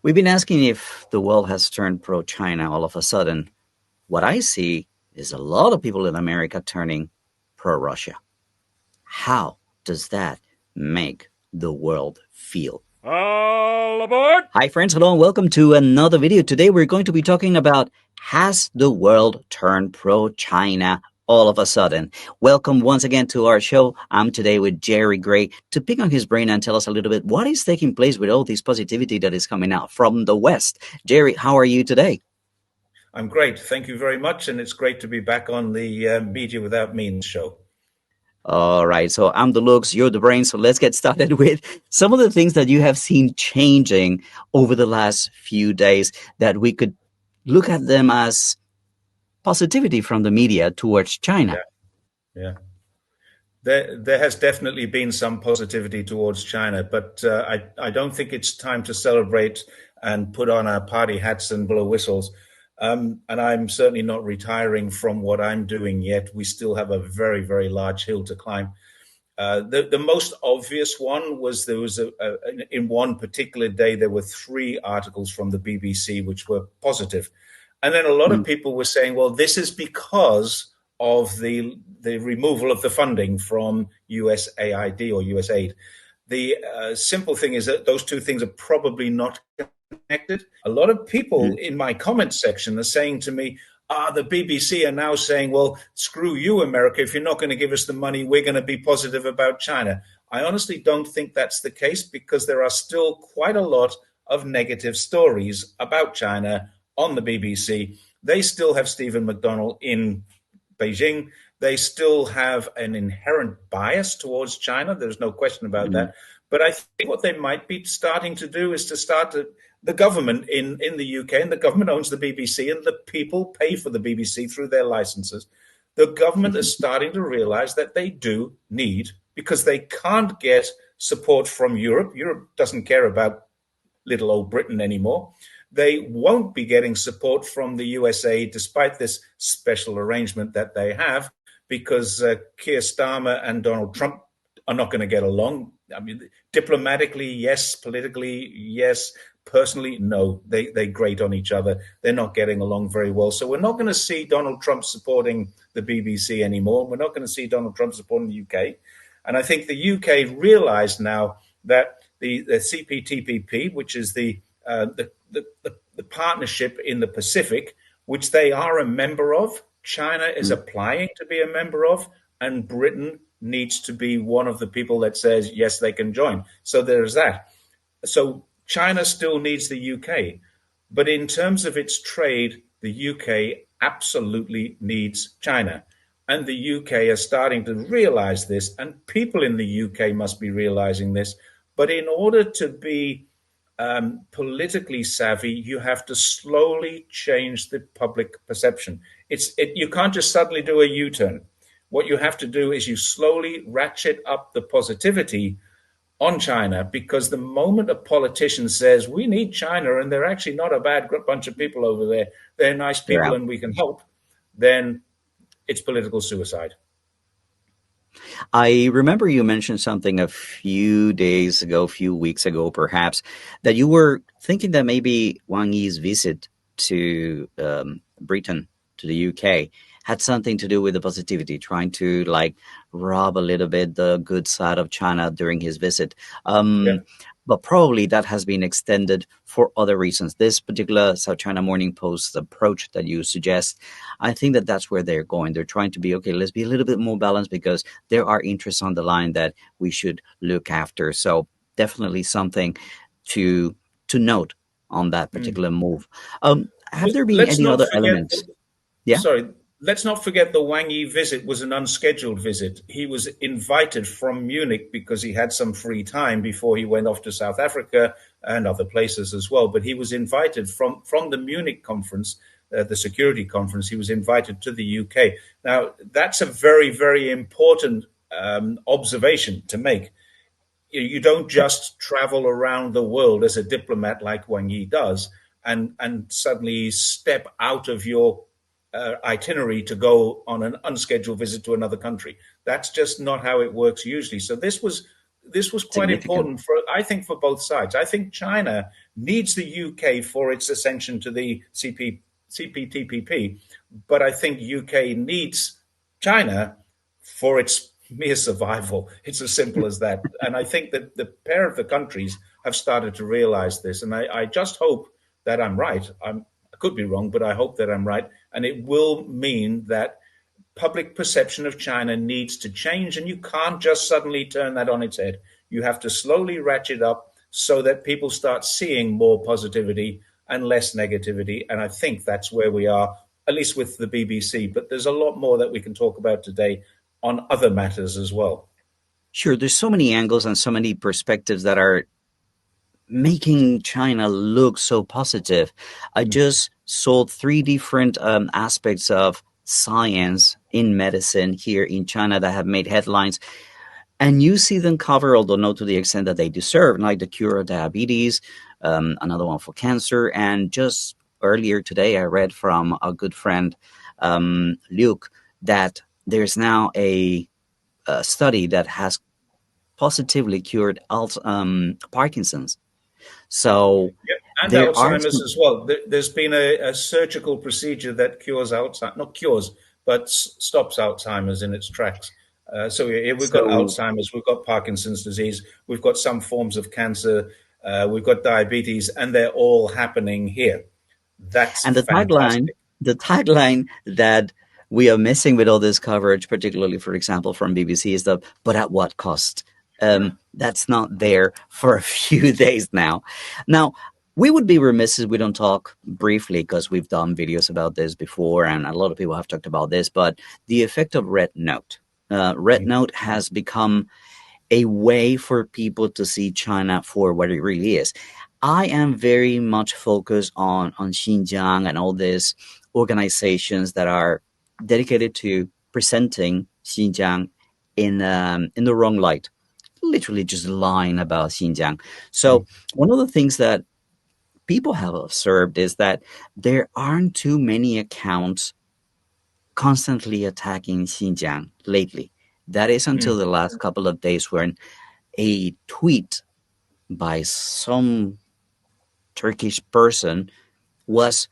We've been asking if the world has turned pro China all of a sudden. What I see is a lot of people in America turning pro Russia. How does that make the world feel? All aboard! Hi, friends. Hello, and welcome to another video. Today, we're going to be talking about has the world turned pro China all of a sudden? Welcome once again to our show. I'm today with Jerry Gray to pick on his brain and tell us a little bit what is taking place with all this positivity that is coming out from the West. Jerry, how are you today? I'm great. Thank you very much. And it's great to be back on the Media Without Means show. All right, so I'm the looks, you're the brain. So let's get started with some of the things that you have seen changing over the last few days that we could look at them as positivity from the media towards China. Yeah, yeah. There has definitely been some positivity towards China, but I don't think it's time to celebrate and put on our party hats and blow whistles. And I'm certainly not retiring from what I'm doing yet. We still have a very, very large hill to climb. The most obvious one was in one particular day, there were three articles from the BBC which were positive. And then a lot of people were saying, well, this is because of the removal of the funding from USAID or USAID. The simple thing is that those two things are probably not connected. A lot of people in my comment section are saying to me, the BBC are now saying, well, screw you, America. If you're not going to give us the money, we're going to be positive about China. I honestly don't think that's the case because there are still quite a lot of negative stories about China on the BBC. They still have Stephen McDonnell in Beijing. They still have an inherent bias towards China. There's no question about that. But I think what they might be starting to do is to start the government in the UK, and the government owns the BBC, and the people pay for the BBC through their licenses. The government is starting to realize that they do need, because they can't get support from Europe. Europe doesn't care about little old Britain anymore. They won't be getting support from the USA despite this special arrangement that they have, because Keir Starmer and Donald Trump are not going to get along. I mean, diplomatically, yes. Politically, yes. Personally, no. They grate on each other. They're not getting along very well. So we're not going to see Donald Trump supporting the BBC anymore. We're not going to see Donald Trump supporting the UK. And I think the UK realized now that the CPTPP, which is the partnership in the Pacific, which they are a member of, China is applying to be a member of, and Britain needs to be one of the people that says, yes, they can join. So there's that. So China still needs the UK. But in terms of its trade, the UK absolutely needs China. And the UK are starting to realize this, and people in the UK must be realizing this. But in order to be politically savvy, you have to slowly change the public perception. You can't just suddenly do a U-turn. What you have to do is you slowly ratchet up the positivity on China, because the moment a politician says, we need China, and they're actually not a bad bunch of people over there, they're nice people and we can help, then it's political suicide. I remember you mentioned something a few days ago, a few weeks ago, perhaps, that you were thinking that maybe Wang Yi's visit to Britain, to the UK, had something to do with the positivity, trying to rob a little bit the good side of China during his visit. But probably that has been extended for other reasons. This particular South China Morning Post approach that you suggest, I think that that's where they're going. They're trying to be, okay, let's be a little bit more balanced because there are interests on the line that we should look after. So definitely something to note on that particular move. Have there been any other elements? Yeah. Sorry, let's not forget the Wang Yi visit was an unscheduled visit. He was invited from Munich because he had some free time before he went off to South Africa and other places as well. But he was invited from the Munich conference, the security conference. He was invited to the UK. Now, that's a very, very important observation to make. You don't just travel around the world as a diplomat like Wang Yi does and suddenly step out of your itinerary to go on an unscheduled visit to another country. That's just not how it works usually. So this was quite important I think for both sides. I think China needs the UK for its ascension to the CPTPP, but I think UK needs China for its mere survival. It's as simple as that. And I think that the pair of the countries have started to realize this. And I just hope that I'm right. I could be wrong, but I hope that I'm right. And it will mean that public perception of China needs to change, and you can't just suddenly turn that on its head. You have to slowly ratchet up so that people start seeing more positivity and less negativity. And I think that's where we are, at least with the BBC. But there's a lot more that we can talk about today on other matters as well. Sure, there's so many angles and so many perspectives that are making China look so positive. I Mm. just saw three different aspects of science in medicine here in China that have made headlines. And you see them covered, although not to the extent that they deserve, like the cure of diabetes, another one for cancer. And just earlier today, I read from a good friend, Luke, that there's now a study that has positively cured Parkinson's. So Yeah, and there are Alzheimer's as well. There's been a surgical procedure that cures Alzheimer's, not cures, but stops Alzheimer's in its tracks. So here we've got so Alzheimer's, we've got Parkinson's disease, we've got some forms of cancer, we've got diabetes, and they're all happening here. That's and fantastic. the tagline that we are missing with all this coverage, particularly, for example, from BBC, is the "but at what cost?" Yeah. That's not there for a few days now. Now, we would be remiss if we don't talk briefly, because we've done videos about this before, and a lot of people have talked about this. But the effect of Red Note. Red Mm. Note has become a way for people to see China for what it really is. I am very much focused on Xinjiang and all these organizations that are dedicated to presenting Xinjiang in the wrong light, literally just lying about Xinjiang. Mm. So one of the things that people have observed is that there aren't too many accounts constantly attacking Xinjiang lately. That is Mm. until the last couple of days when a tweet by some Turkish person was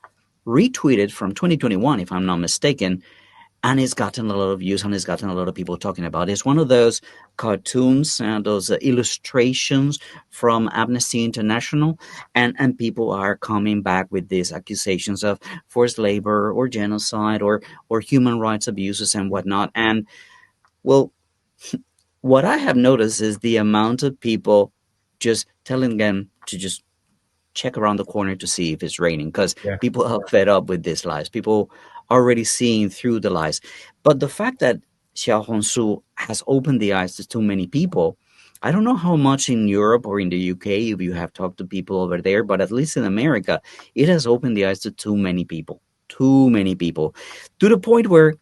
retweeted from 2021, if I'm not mistaken, and it's gotten a lot of views and it's gotten a lot of people talking about it. It's one of those cartoons and those illustrations from Amnesty International, and people are coming back with these accusations of forced labor or genocide or human rights abuses and whatnot. And well, what I have noticed is the amount of people just telling them to just check around the corner to see if it's raining, because Yeah. people are fed up with these lies. People are already seeing through the lies. But the fact that Xiaohongshu has opened the eyes to too many people, I don't know how much in Europe or in the UK, if you have talked to people over there, but at least in America, it has opened the eyes to too many people. Too many people. To the point where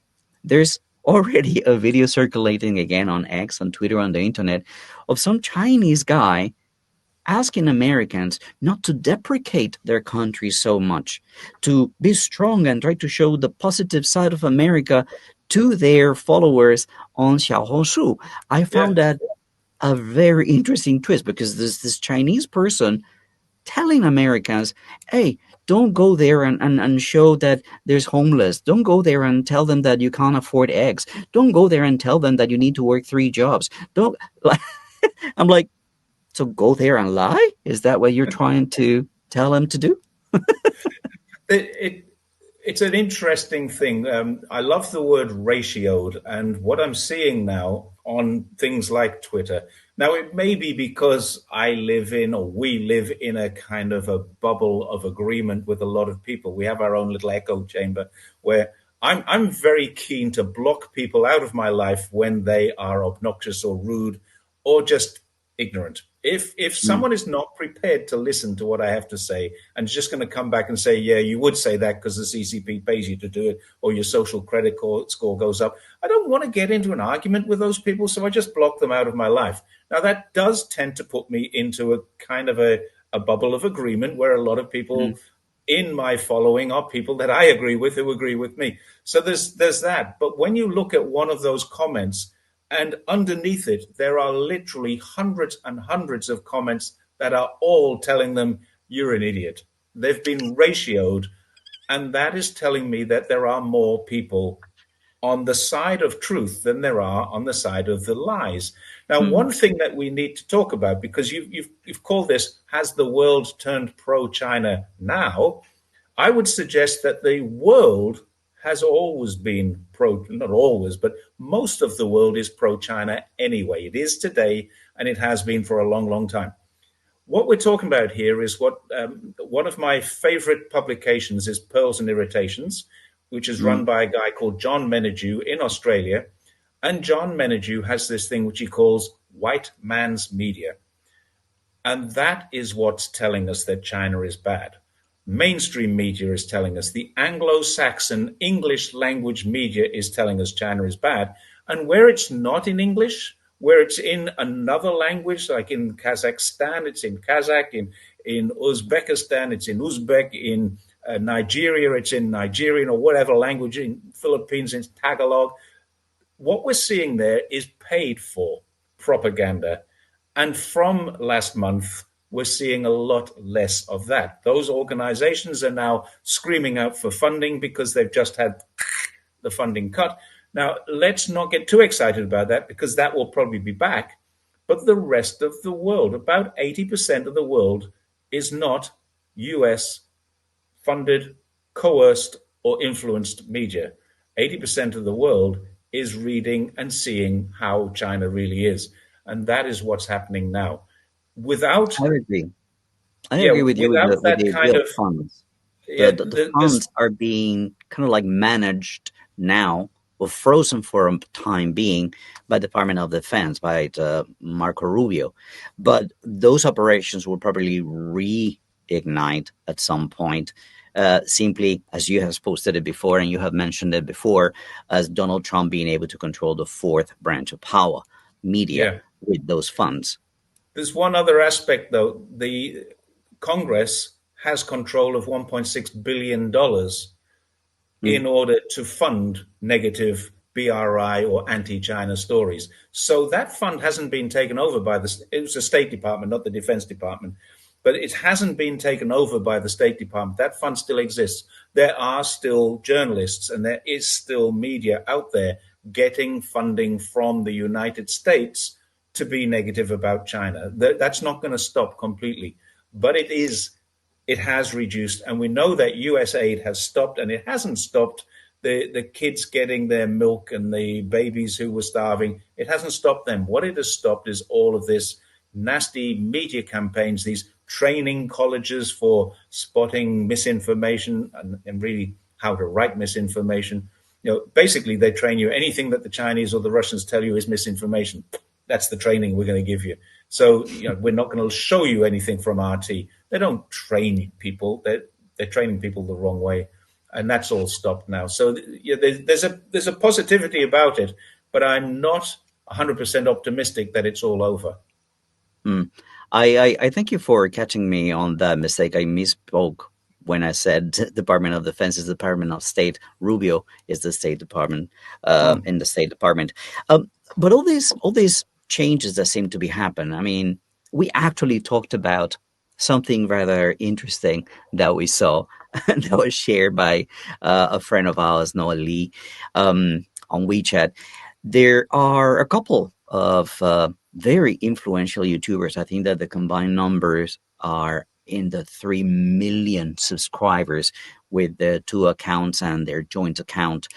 there's already a video circulating again on X, on Twitter, on the internet, of some Chinese guy asking Americans not to deprecate their country so much, to be strong and try to show the positive side of America to their followers on Xiaohongshu. I Yeah. found that a very interesting twist, because there's this Chinese person telling Americans, hey, don't go there and show that there's homeless. Don't go there and tell them that you can't afford eggs. Don't go there and tell them that you need to work 3 jobs. Don't like I'm like, so go there and lie? Is that what you're trying to tell them to do? It, it it's an interesting thing. I love the word ratioed, and what I'm seeing now on things like Twitter. Now, it may be because I live in, or we live in, a kind of a bubble of agreement with a lot of people. We have our own little echo chamber where I'm very keen to block people out of my life when they are obnoxious or rude or just ignorant. If Mm. someone is not prepared to listen to what I have to say and is just going to come back and say, yeah, you would say that because the CCP pays you to do it, or your social credit score goes up, I don't want to get into an argument with those people, so I just block them out of my life. Now, that does tend to put me into a kind of a bubble of agreement where a lot of Mm. people in my following are people that I agree with who agree with me. So there's that. But when you look at one of those comments, and underneath it, there are literally hundreds and hundreds of comments that are all telling them you're an idiot. They've been ratioed, and that is telling me that there are more people on the side of truth than there are on the side of the lies. Now, Mm, one thing that we need to talk about, because you've called this, has the world turned pro-China now? I would suggest that the world has always been pro, not always, but most of the world is pro-China anyway. It is today, and it has been for a long, long time. What we're talking about here is what one of my favorite publications is Pearls and Irritations, which is run mm. by a guy called John Menadue in Australia. And John Menadue has this thing which he calls white man's media. And that is what's telling us that China is bad. Mainstream media is telling us, the Anglo Saxon English language media is telling us China is bad. And where it's not in English, where it's in another language, like in Kazakhstan, it's in Kazakh, in Uzbekistan, it's in Uzbek, in Nigeria, it's in Nigerian or whatever language, in Philippines, it's Tagalog. What we're seeing there is paid for propaganda. And from last month, we're seeing a lot less of that. Those organizations are now screaming out for funding because they've just had the funding cut. Now, let's not get too excited about that because that will probably be back. But the rest of the world, about 80% of the world, is not US funded, coerced, or influenced media. 80% of the world is reading and seeing how China really is. And that is what's happening now. Without, I agree. I yeah, agree with you with without with that the kind of, funds. yeah, The there's, funds are being kind of like managed now or frozen for a time being by Department of Defense, by Marco Rubio. But those operations will probably reignite at some point, simply as you have posted it before and you have mentioned it before, as Donald Trump being able to control the fourth branch of power, media, yeah. with those funds. There's one other aspect, though. The Congress has control of $1.6 billion Mm. in order to fund negative BRI or anti-China stories. So that fund hasn't been taken over by it was the State Department, not the Defense Department, but it hasn't been taken over by the State Department. That fund still exists. There are still journalists and there is still media out there getting funding from the United States to be negative about China. That's not going to stop completely, but it has reduced, and we know that US aid has stopped, and it hasn't stopped the kids getting their milk and the babies who were starving. It hasn't stopped them. What it has stopped is all of this nasty media campaigns, these training colleges for spotting misinformation and really how to write misinformation. Basically, they train you. Anything that the Chinese or the Russians tell you is misinformation. That's the training we're going to give you. So, we're not going to show you anything from RT. They don't train people. They're training people the wrong way, and that's all stopped now. So, there's a positivity about it, but I'm not 100% optimistic that it's all over. Mm. I thank you for catching me on that mistake. I misspoke when I said Department of Defense is the Department of State. Rubio is the State Department, Oh, in the State Department. But all these changes that seem to be happening. I mean, we actually talked about something rather interesting that we saw that was shared by a friend of ours, Noah Lee, on WeChat. There are a couple of very influential YouTubers. I think that the combined numbers are in the 3 million subscribers with the two accounts and their joint account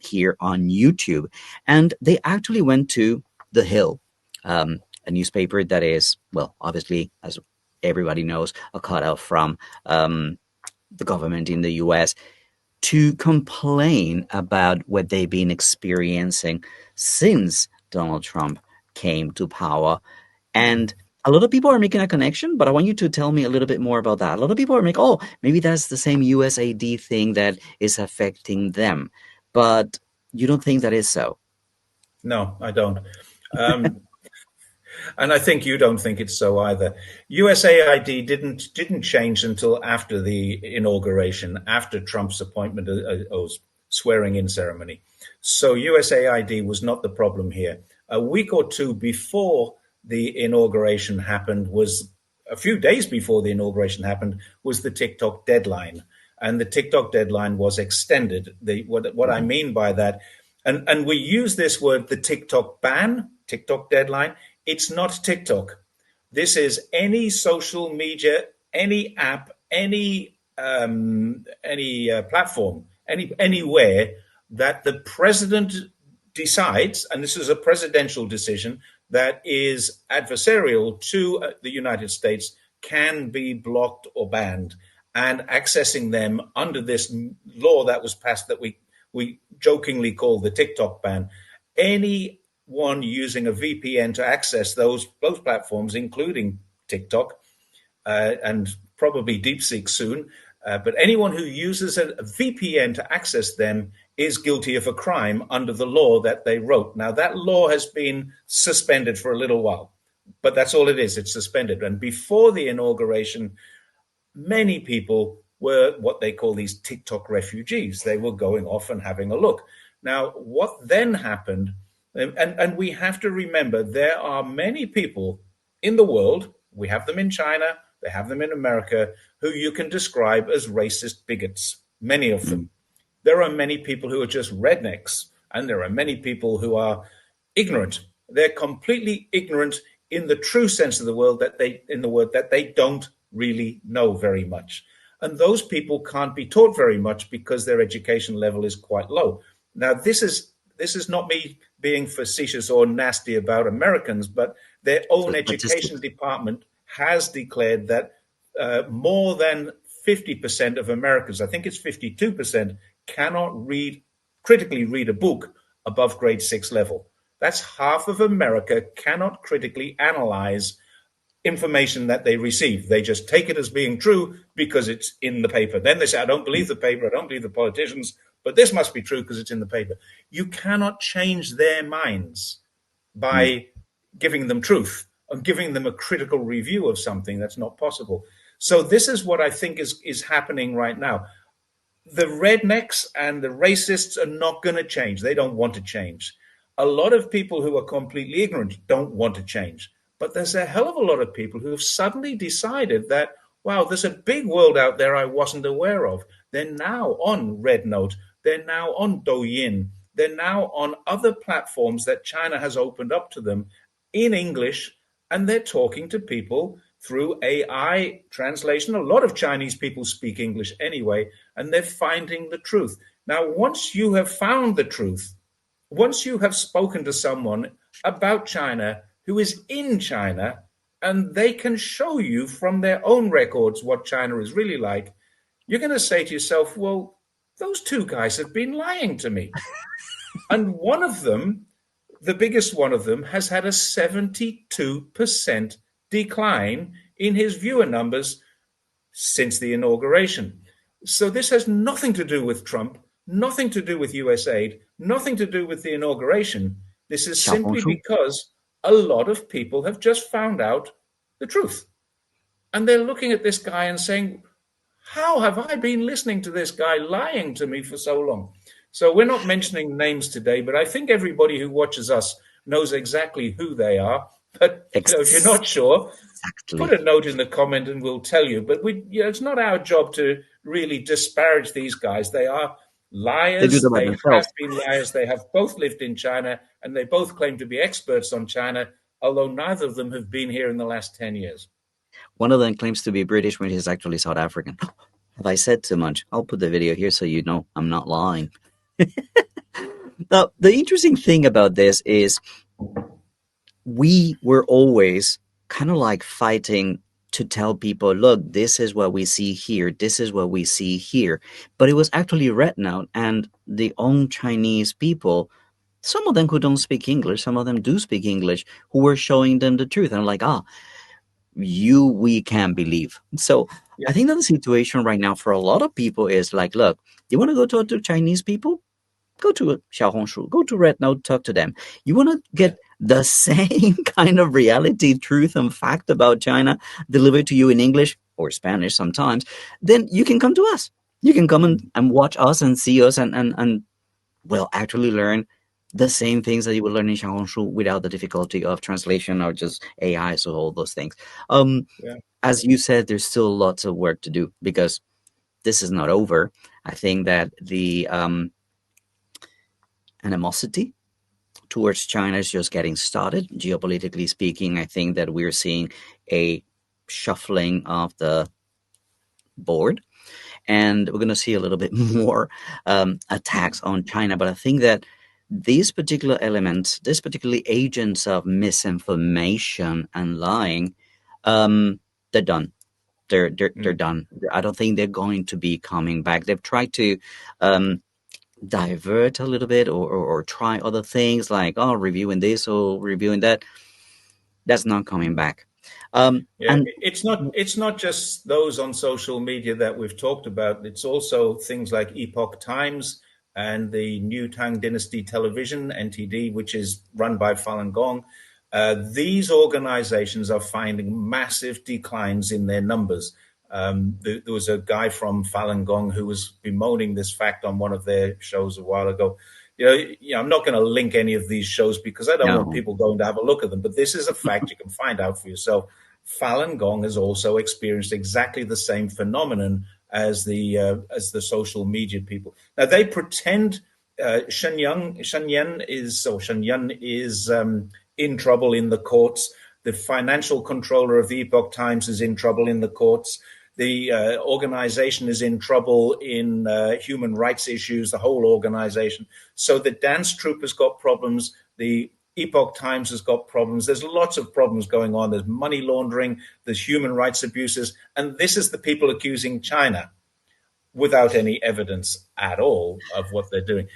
here on YouTube. And they actually went to The Hill, a newspaper that is, well, obviously, as everybody knows, a cutout from the government in the US, to complain about what they've been experiencing since Donald Trump came to power. And a lot of people are making a connection, but I want you to tell me a little bit more about that. A lot of people are making, oh, maybe that's the same USAD thing that is affecting them. But you don't think that is so? no, I don't. Um, And I think you don't think it's so either. USAID didn't change until after the inauguration, after Trump's appointment or swearing in ceremony. So USAID was not the problem here. A week or two before the inauguration happened was a few days before the inauguration happened was the TikTok deadline, and the TikTok deadline was extended. What I mean by that, and we use this word, the TikTok ban, TikTok deadline. It's not TikTok. This is any social media, any app, any platform, anywhere that the president decides, and this is a presidential decision that is adversarial to the United States, can be blocked or banned. And accessing them under this law that was passed that we jokingly call the TikTok ban, anyone using a VPN to access those platforms, including TikTok, and probably DeepSeek soon, but anyone who uses a VPN to access them is guilty of a crime under the law that they wrote. Now, that law has been suspended for a little while, but that's all it is. It's suspended. And before the inauguration, many people were what they call these TikTok refugees. They were going off and having a look. Now, what then happened, and we have to remember, there are many people in the world, we have them in China, they have them in America, who you can describe as racist bigots, many of them. There are many people who are just rednecks, and there are many people who are ignorant. They're completely ignorant in the true sense of the word, that they don't really know very much. And those people can't be taught very much because their education level is quite low. Now, this is not me being facetious or nasty about Americans, but their own education department has declared that more than 50% of Americans, I think it's 52%, cannot critically read a book above grade 6 level. That's half of America cannot critically analyze information that they receive. They just take it as being true because it's in the paper. Then they say, I don't believe the paper, I don't believe the politicians, but this must be true because it's in the paper. You cannot change their minds by giving them truth and giving them a critical review of something. That's not possible. So this is what I think is happening right now. The rednecks and the racists are not going to change. They don't want to change. A lot of people who are completely ignorant don't want to change. But there's a hell of a lot of people who have suddenly decided that, wow, there's a big world out there I wasn't aware of. They're now on Red Note. They're now on Douyin. They're now on other platforms that China has opened up to them in English, and they're talking to people through AI translation. A lot of Chinese people speak English anyway, and they're finding the truth. Now, once you have found the truth, once you have spoken to someone about China who is in China, and they can show you from their own records what China is really like, you're going to say to yourself, well, those two guys have been lying to me. And one of them, the biggest one of them, has had a 72% decline in his viewer numbers since the inauguration. So this has nothing to do with Trump, nothing to do with US aid, nothing to do with the inauguration. This is simply because a lot of people have just found out the truth. And they're looking at this guy and saying, how have I been listening to this guy lying to me for so long? So we're not mentioning names today, but I think everybody who watches us knows exactly who they are. But if you're not sure, put a note in the comment and we'll tell you. But it's not our job to really disparage these guys. They are liars. They have been liars. They have both lived in China, and they both claim to be experts on China, although neither of them have been here in the last 10 years. One of them claims to be British when he's actually South African. Have I said too much? I'll put the video here so you know I'm not lying. Now, the interesting thing about this is we were always kind of like fighting to tell people, look, this is what we see here. This is what we see here. But it was actually Red Note and the own Chinese people, some of them who don't speak English, some of them do speak English, who were showing them the truth. And I'm like, we can't believe. So I think that the situation right now for a lot of people is like, look, you want to go talk to Chinese people? Go to Xiaohongshu, go to Red Note, talk to them. You want to get the same kind of reality, truth, and fact about China delivered to you in English or Spanish sometimes, then you can come to us. You can come and watch us and see us and well, actually learn the same things that you would learn in Xiaohongshu without the difficulty of translation or just AI, so all those things. as you said, there's still lots of work to do because this is not over. I think that the animosity towards China is just getting started. Geopolitically speaking, I think that we're seeing a shuffling of the board, and we're going to see a little bit more attacks on China. But I think that these particular elements, these particular agents of misinformation and lying, they're done. They're Mm. done. I don't think they're going to be coming back. They've tried to um, divert a little bit or try other things like reviewing this or reviewing that. That's not coming back. Yeah, And it's not just those on social media that we've talked about. It's also things like Epoch Times and the New Tang Dynasty Television (NTD), which is run by Falun Gong. These organizations are finding massive declines in their numbers. There was a guy from Falun Gong who was bemoaning this fact on one of their shows a while ago. I'm not going to link any of these shows because I don't want no, people going to have a look at them. But this is a fact you can find out for yourself. Falun Gong has also experienced exactly the same phenomenon as the social media people. Now they pretend Shenyang is in trouble in the courts. The financial controller of the Epoch Times is in trouble in the courts. The organization is in trouble in human rights issues, the whole organization. So the dance troupe has got problems. The Epoch Times has got problems. There's lots of problems going on. There's money laundering, there's human rights abuses. And this is the people accusing China without any evidence at all of what they're doing.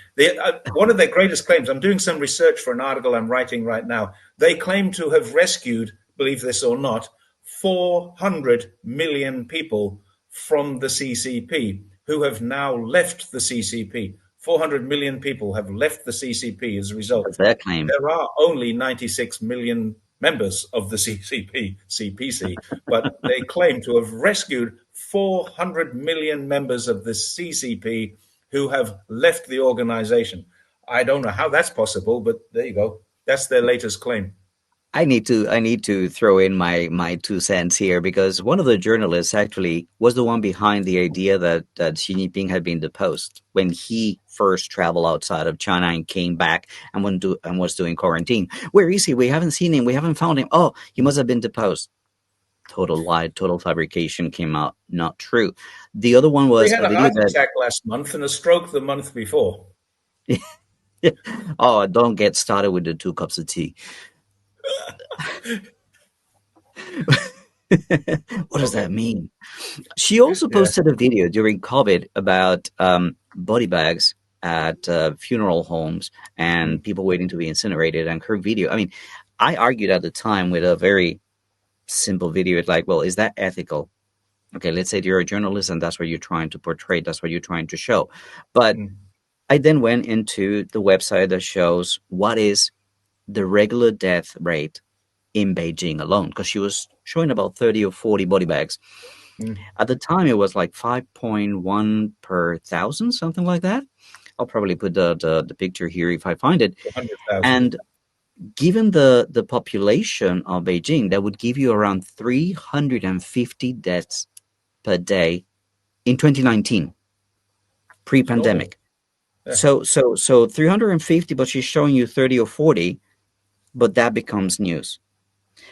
One of their greatest claims, I'm doing some research for an article I'm writing right now. They claim to have rescued, believe this or not, 400 million people from the CCP who have now left the CCP. 400 million people have left the CCP as a result. that's their claim. There are only 96 million members of the CPC, but they claim to have rescued 400 million members of the CCP who have left the organization. I don't know how that's possible, but there you go. That's their latest claim. I need to throw in my 2 cents here because one of the journalists actually was the one behind the idea that Xi Jinping had been deposed when he first traveled outside of China and came back and was doing quarantine. Where is he? We haven't seen him. We haven't found him. Oh, he must have been deposed. Total lie, total fabrication came out not true. The other one He was had a a video heart attack last month and a stroke the month before. that oh, don't get started with the 2 cups of tea. What does that Okay. mean? She also Yeah. posted a video during COVID about body bags at funeral homes and Mm. people waiting to be incinerated. And her video, I mean, I argued at the time with a very simple video. It's like, well, is that ethical? Okay, let's say you're a journalist and that's what you're trying to portray, that's what you're trying to show. But Mm. I then went into the website that shows what is the regular death rate in Beijing alone, because she was showing about 30 or 40 body bags. Mm. At the time, it was like 5.1 per thousand, something like that. I'll probably put the picture here if I find it. 100,000. And given the population of Beijing, that would give you around 350 deaths per day in 2019, Oh, pre-pandemic. yeah. So 350, but she's showing you 30 or 40, but that becomes news.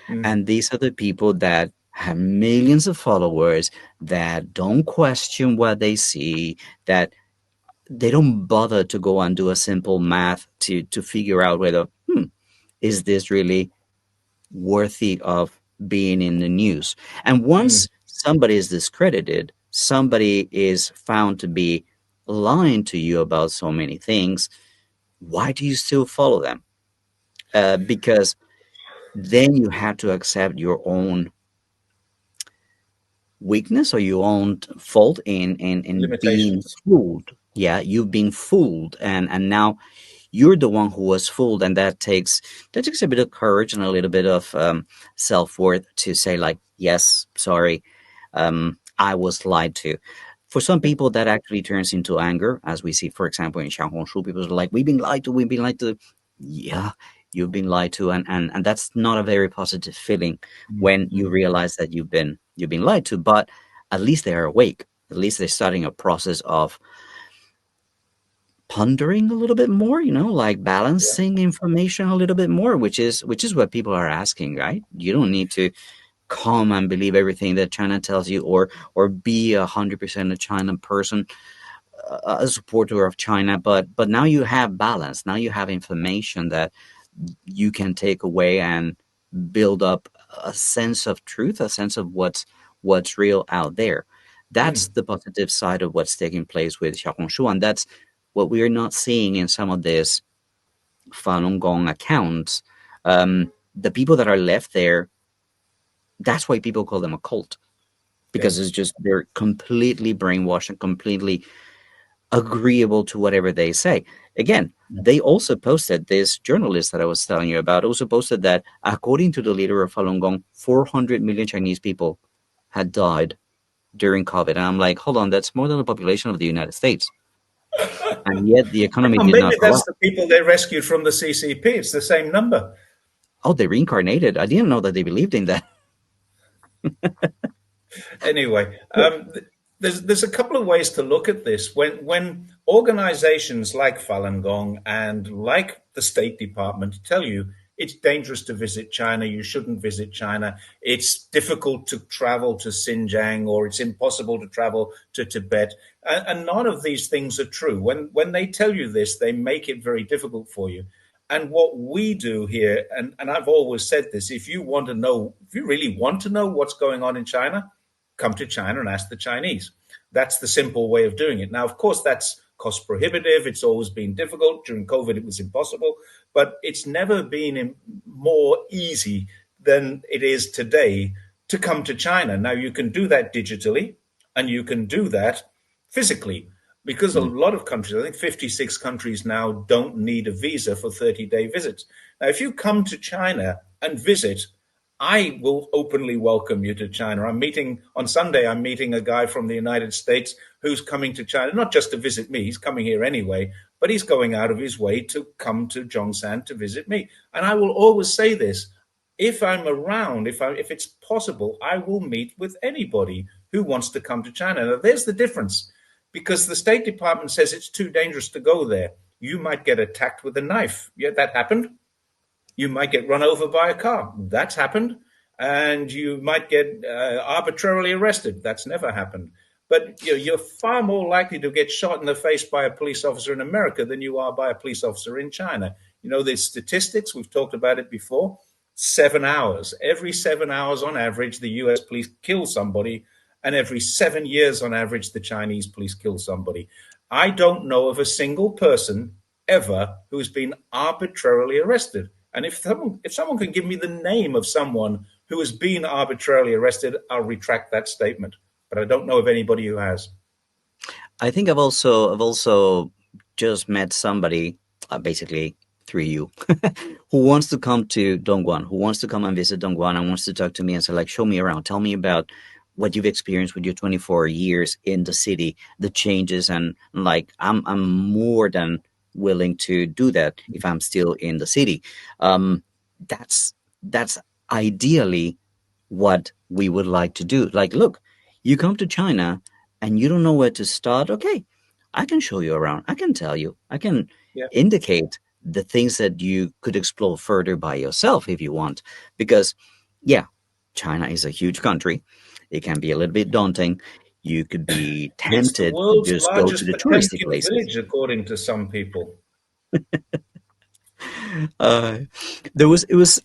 Mm. And these are the people that have millions of followers that don't question what they see, that they don't bother to go and do a simple math to figure out whether, is this really worthy of being in the news? And Mm. once somebody is discredited, somebody is found to be lying to you about so many things, why do you still follow them? Because then you have to accept your own weakness or your own fault in being Limitations. fooled. Yeah, you've been fooled, and now you're the one who was fooled, and that takes a bit of courage and a little bit of self-worth to say like, yes, sorry, I was lied to. For some people, that actually turns into anger, as we see, for example, in Xiaohongshu, people are like, we've been lied to, we've been lied to. Yeah, you've been lied to, and that's not a very positive feeling when you realize that you've been lied to. But at least they are awake. At least they're starting a process of pondering a little bit more, like Yeah. balancing information a little bit more, which is what people are asking, right? You don't need to come and believe everything that China tells you, or be 100% a China person, a supporter of China. But now you have balance. Now you have information that you can take away and build up a sense of truth, a sense of what's real out there. That's Mm. the positive side of what's taking place with Xiaohongshu, and that's what we are not seeing in some of these Falun Gong accounts. The people that are left there, that's why people call them a cult, Yeah. because it's just they're completely brainwashed and completely agreeable to whatever they say. Again, they also posted, this journalist that I was telling you about also posted that according to the leader of Falun Gong, 400 million Chinese people had died during COVID. And I'm like, hold on, that's more than the population of the United States. And yet the economy Well, did maybe not go that's up. the people they rescued from the CCP. It's the same number. Oh, they reincarnated. I didn't know that they believed in that. Anyway, there's a couple of ways to look at this. When organizations like Falun Gong and like the State Department tell you it's dangerous to visit China, you shouldn't visit China, it's difficult to travel to Xinjiang, or it's impossible to travel to Tibet, and none of these things are true. When they tell you this, they make it very difficult for you. And what we do here, and I've always said this, if you really want to know what's going on in China, come to China and ask the Chinese. That's the simple way of doing it. Now, of course, that's cost prohibitive. It's always been difficult. During COVID, it was impossible, but it's never been more easy than it is today to come to China. Now, you can do that digitally and you can do that physically, because a Mm. lot of countries, I think 56 countries now, don't need a visa for 30-day visits. Now, if you come to China and visit, I will openly welcome you to China. On Sunday, I'm meeting a guy from the United States who's coming to China, not just to visit me, he's coming here anyway, but he's going out of his way to come to Zhongshan to visit me. And I will always say this: if I'm around, if it's possible, I will meet with anybody who wants to come to China. Now, there's the difference, because the State Department says it's too dangerous to go there. You might get attacked with a knife. Yeah, that happened. You might get run over by a car. That's happened. And you might get arbitrarily arrested. That's never happened. But you're far more likely to get shot in the face by a police officer in America than you are by a police officer in China. The statistics, we've talked about it before. 7 hours. Every 7 hours on average, the US police kill somebody. And every 7 years on average, the Chinese police kill somebody. I don't know of a single person ever who's been arbitrarily arrested. And if someone can give me the name of someone who has been arbitrarily arrested, I'll retract that statement. But I don't know of anybody who has. I think I've also just met somebody, basically through you, who wants to come to Dongguan, who wants to come and visit Dongguan and wants to talk to me and say, like, show me around, tell me about what you've experienced with your 24 years in the city, the changes, and like I'm more than willing to do that if I'm still in the city. Um, that's ideally what we would like to do. Like, look, you come to China and you don't know where to start. Okay, I can show you around. I can tell you. I can Yeah. indicate the things that you could explore further by yourself if you want. Because, yeah, China is a huge country. It can be a little bit daunting. You could be It's the tempted to world's just go to largest the touristy Potemkin places. village, according to some people. Uh, there was it was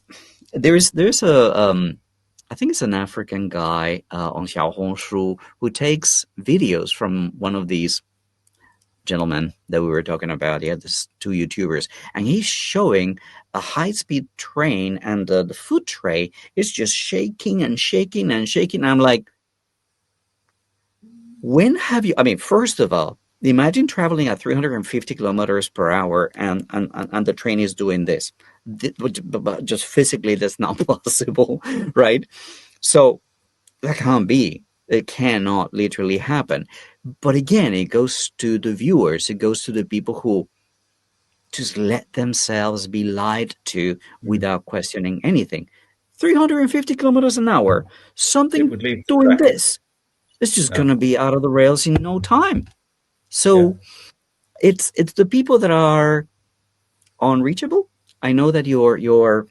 there's a I think it's an African guy on Xiaohongshu who takes videos from one of these gentlemen that we were talking about. He had these two YouTubers, and he's showing a high-speed train, and the food tray is just shaking and shaking and shaking. I'm like, when have you? I mean, first of all, imagine traveling at 350 kilometers per hour, and the train is doing this. But just physically, that's not possible, right? So that can't be. It cannot literally happen. But again, it goes to the viewers. It goes to the people who just let themselves be lied to Mm. without questioning anything. 350 kilometers an hour, It something would leave the doing track. this, it's just Yeah. going to be out of the rails in no time. Yeah. So it's the people that are unreachable. I know that you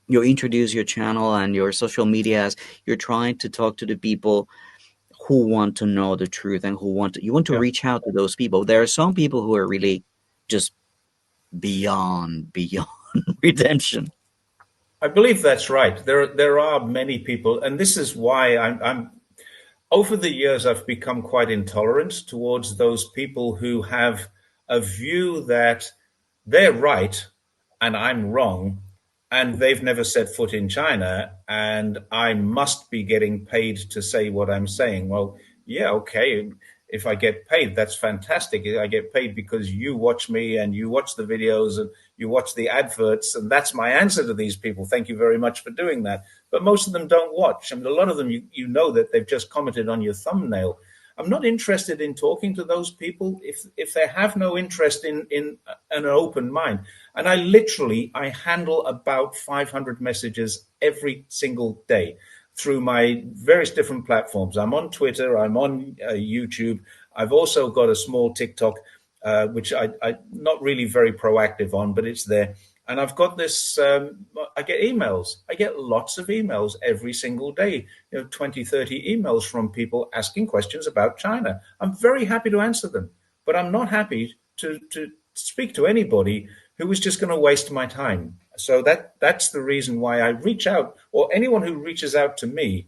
introduce your channel and your social media as you're trying to talk to the people who want to know the truth and who want to, you want to Yeah. reach out to those people. There are some people who are really just beyond redemption. I believe that's right. There are many people, and this is why I'm over the years I've become quite intolerant towards those people who have a view that they're right and I'm wrong, and they've never set foot in China, and I must be getting paid to say what I'm saying. Well, yeah, okay. If I get paid, that's fantastic. I get paid because you watch me and you watch the videos and you watch the adverts, and that's my answer to these people. Thank you very much for doing that. But most of them don't watch. I mean, a lot of them, you know that they've just commented on your thumbnail. I'm not interested in talking to those people if they have no interest in an open mind. And I handle about 500 messages every single day through my various different platforms. I'm on Twitter, I'm on YouTube. I've also got a small TikTok, which I'm not really very proactive on, but it's there. And I've got this, I get emails. I get lots of emails every single day, 20, 30 emails from people asking questions about China. I'm very happy to answer them, but I'm not happy to speak to anybody who is just going to waste my time. So that's the reason why I reach out, or anyone who reaches out to me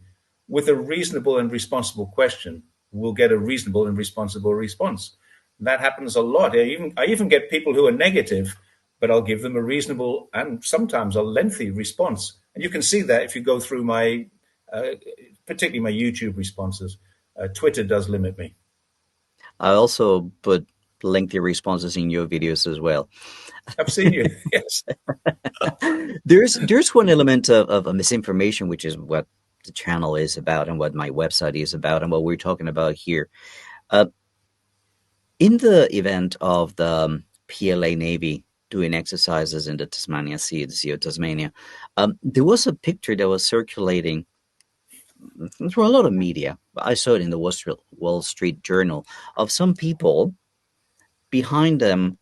with a reasonable and responsible question will get a reasonable and responsible response. And that happens a lot. I even get people who are negative, but I'll give them a reasonable and sometimes a lengthy response. And you can see that if you go through my, particularly my YouTube responses. Twitter does limit me. I also put lengthy responses in your videos as well. I've seen you. Yes. There's one element of misinformation, which is what the channel is about and what my website is about and what we're talking about here. Uh, in the event of the PLA Navy doing exercises in the Tasmania Sea, the Sea of Tasmania, there was a picture that was circulating through a lot of media. I saw it in the Wall Street Journal of some people behind them,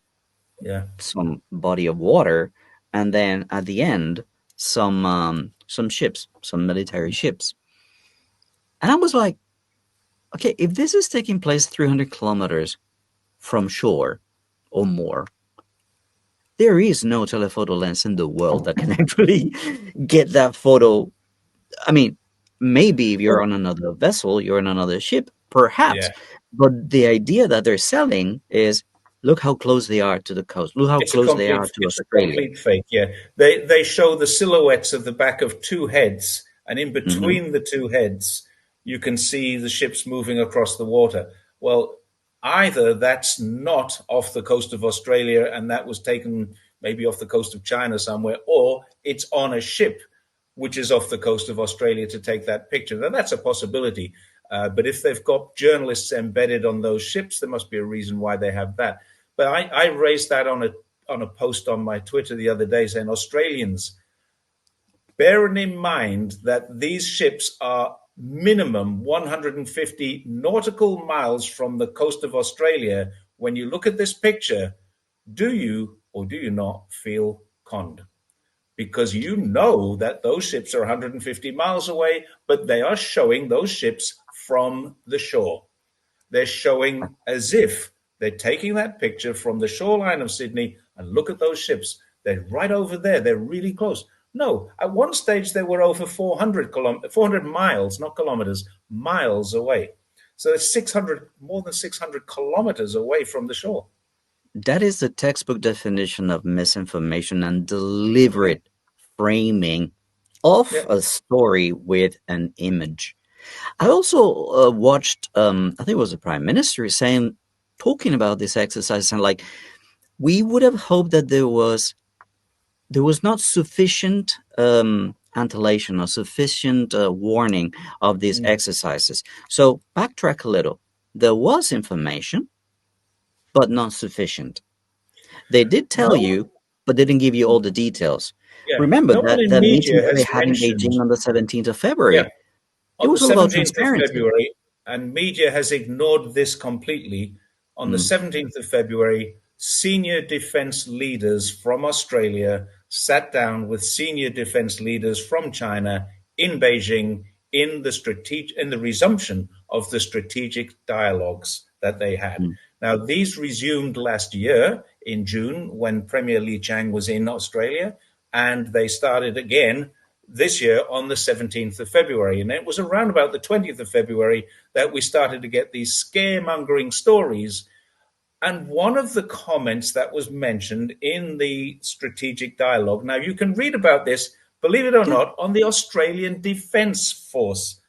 Yeah. some body of water, and then at the end, some ships, some military ships. And I was like, okay, if this is taking place 300 kilometers from shore or more, there is no telephoto lens in the world that can actually get that photo. I mean, maybe if you're Well, on another vessel, you're on another ship, perhaps. yeah. But the idea that they're selling is look how close they are to the coast. Look how close they are to It's a Australia. complete fake. Yeah, they show the silhouettes of the back of two heads, and in Hmm. between the two heads, you can see the ships moving across the water. Well, either that's not off the coast of Australia, and that was taken maybe off the coast of China somewhere, or it's on a ship which is off the coast of Australia to take that picture. Now that's a possibility. But if they've got journalists embedded on those ships, there must be a reason why they have that. But I raised that on a post on my Twitter the other day saying Australians, bearing in mind that these ships are minimum 150 nautical miles from the coast of Australia, when you look at this picture, do you or do you not feel conned? Because you know that those ships are 150 miles away, but they are showing those ships from the shore. They're showing as if they're taking that picture from the shoreline of Sydney and look at those ships. They're right over there. They're really close. No, at one stage they were over 400 miles, not kilometers, miles away. So it's 600, more than 600 kilometers away from the shore. That is the textbook definition of misinformation and Yeah, deliberate framing of yeah. a story with an image. I also watched, I think it was the prime minister saying, talking about this exercise, and like we would have hoped that there was not sufficient antellation or sufficient warning of these Mm. exercises. So backtrack a little. There was information, but not sufficient. They did tell No, you, but they didn't give you all the details. yeah, Remember no one that in that meeting media that they has had in mentioned. Beijing on the 17th of Yeah, February, it on the was all about 17th of transparency. February, and media has ignored this completely. On the Mm, 17th of February, senior defense leaders from Australia sat down with senior defense leaders from China in Beijing in the resumption of the strategic dialogues that they had. mm, Now, these resumed last year in June when Premier Li Qiang was in Australia, and they started again this year on the 17th of February. And it was around about the 20th of February that we started to get these scaremongering stories. And one of the comments that was mentioned in the strategic dialogue, now you can read about this, believe it or yeah. not, on the Australian Defence Force.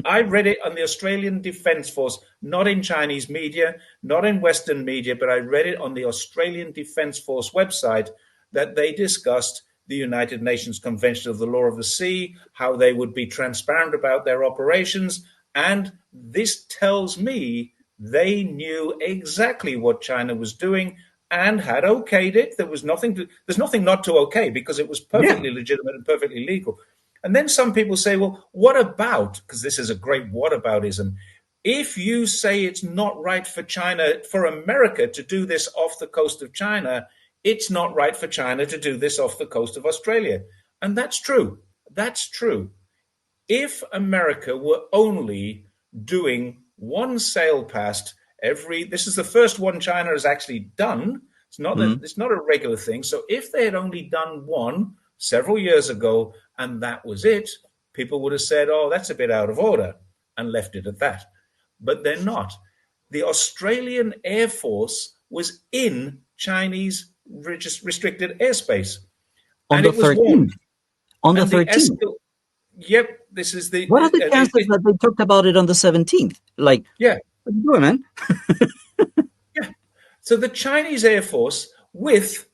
I read it on the Australian Defence Force, not in Chinese media, not in Western media, but I read it on the Australian Defence Force website that they discussed the United Nations Convention of the Law of the Sea, how they would be transparent about their operations. And this tells me they knew exactly what China was doing and had okayed it. There's nothing not to okay because it was Yeah. perfectly legitimate and perfectly legal. And then some people say, well, what about, because this is a great whataboutism, if you say it's not right for China, for America to do this off the coast of China, it's not right for China to do this off the coast of Australia. And that's true. That's true. If America were only doing one sail past this is the first one China has actually done. Mm. It's not a regular thing. So if they had only done one several years ago and that was it, people would have said, oh, that's a bit out of order and left it at that. But they're not. The Australian Air Force was in Chinese restricted airspace On and the it was warned. 13th. On the And the 13th. escal Yep, this is What are the chances that they talked about it on the 17th? Like, yeah, what are you doing, man? yeah. So the Chinese Air Force with,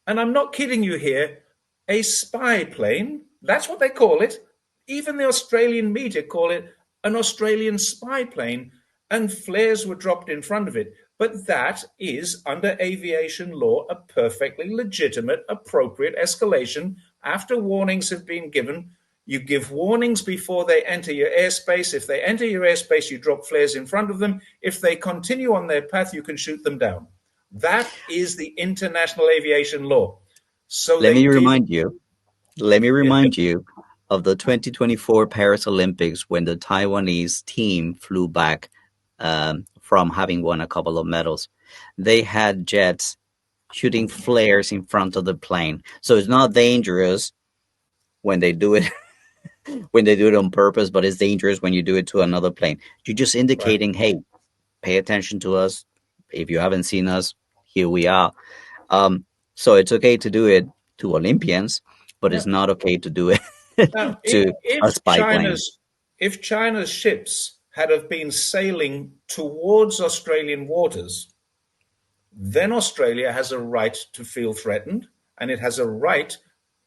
and I'm not kidding you here, a spy plane. That's what they call it. Even the Australian media call it an Australian spy plane, and flares were dropped in front of it. But that is, under aviation law, a perfectly legitimate, appropriate escalation after warnings have been given. You give warnings before they enter your airspace. If they enter your airspace, you drop flares in front of them. If they continue on their path, you can shoot them down. That is the international aviation law. So Let they me did. remind you. Let me Yeah, remind you of the 2024 Paris Olympics when the Taiwanese team flew back from having won a couple of medals. They had jets shooting flares in front of the plane. So it's not dangerous when they do it when they do it on purpose, but it's dangerous when you do it to another plane. You're just right. indicating, hey, pay attention to us. If you haven't seen us, here we are. Um, so it's okay to do it to Olympians, but it's Yeah. not okay to do it Now, to a spy plane. If China's ships had have been sailing towards Australian waters, then Australia has a right to feel threatened, and it has a right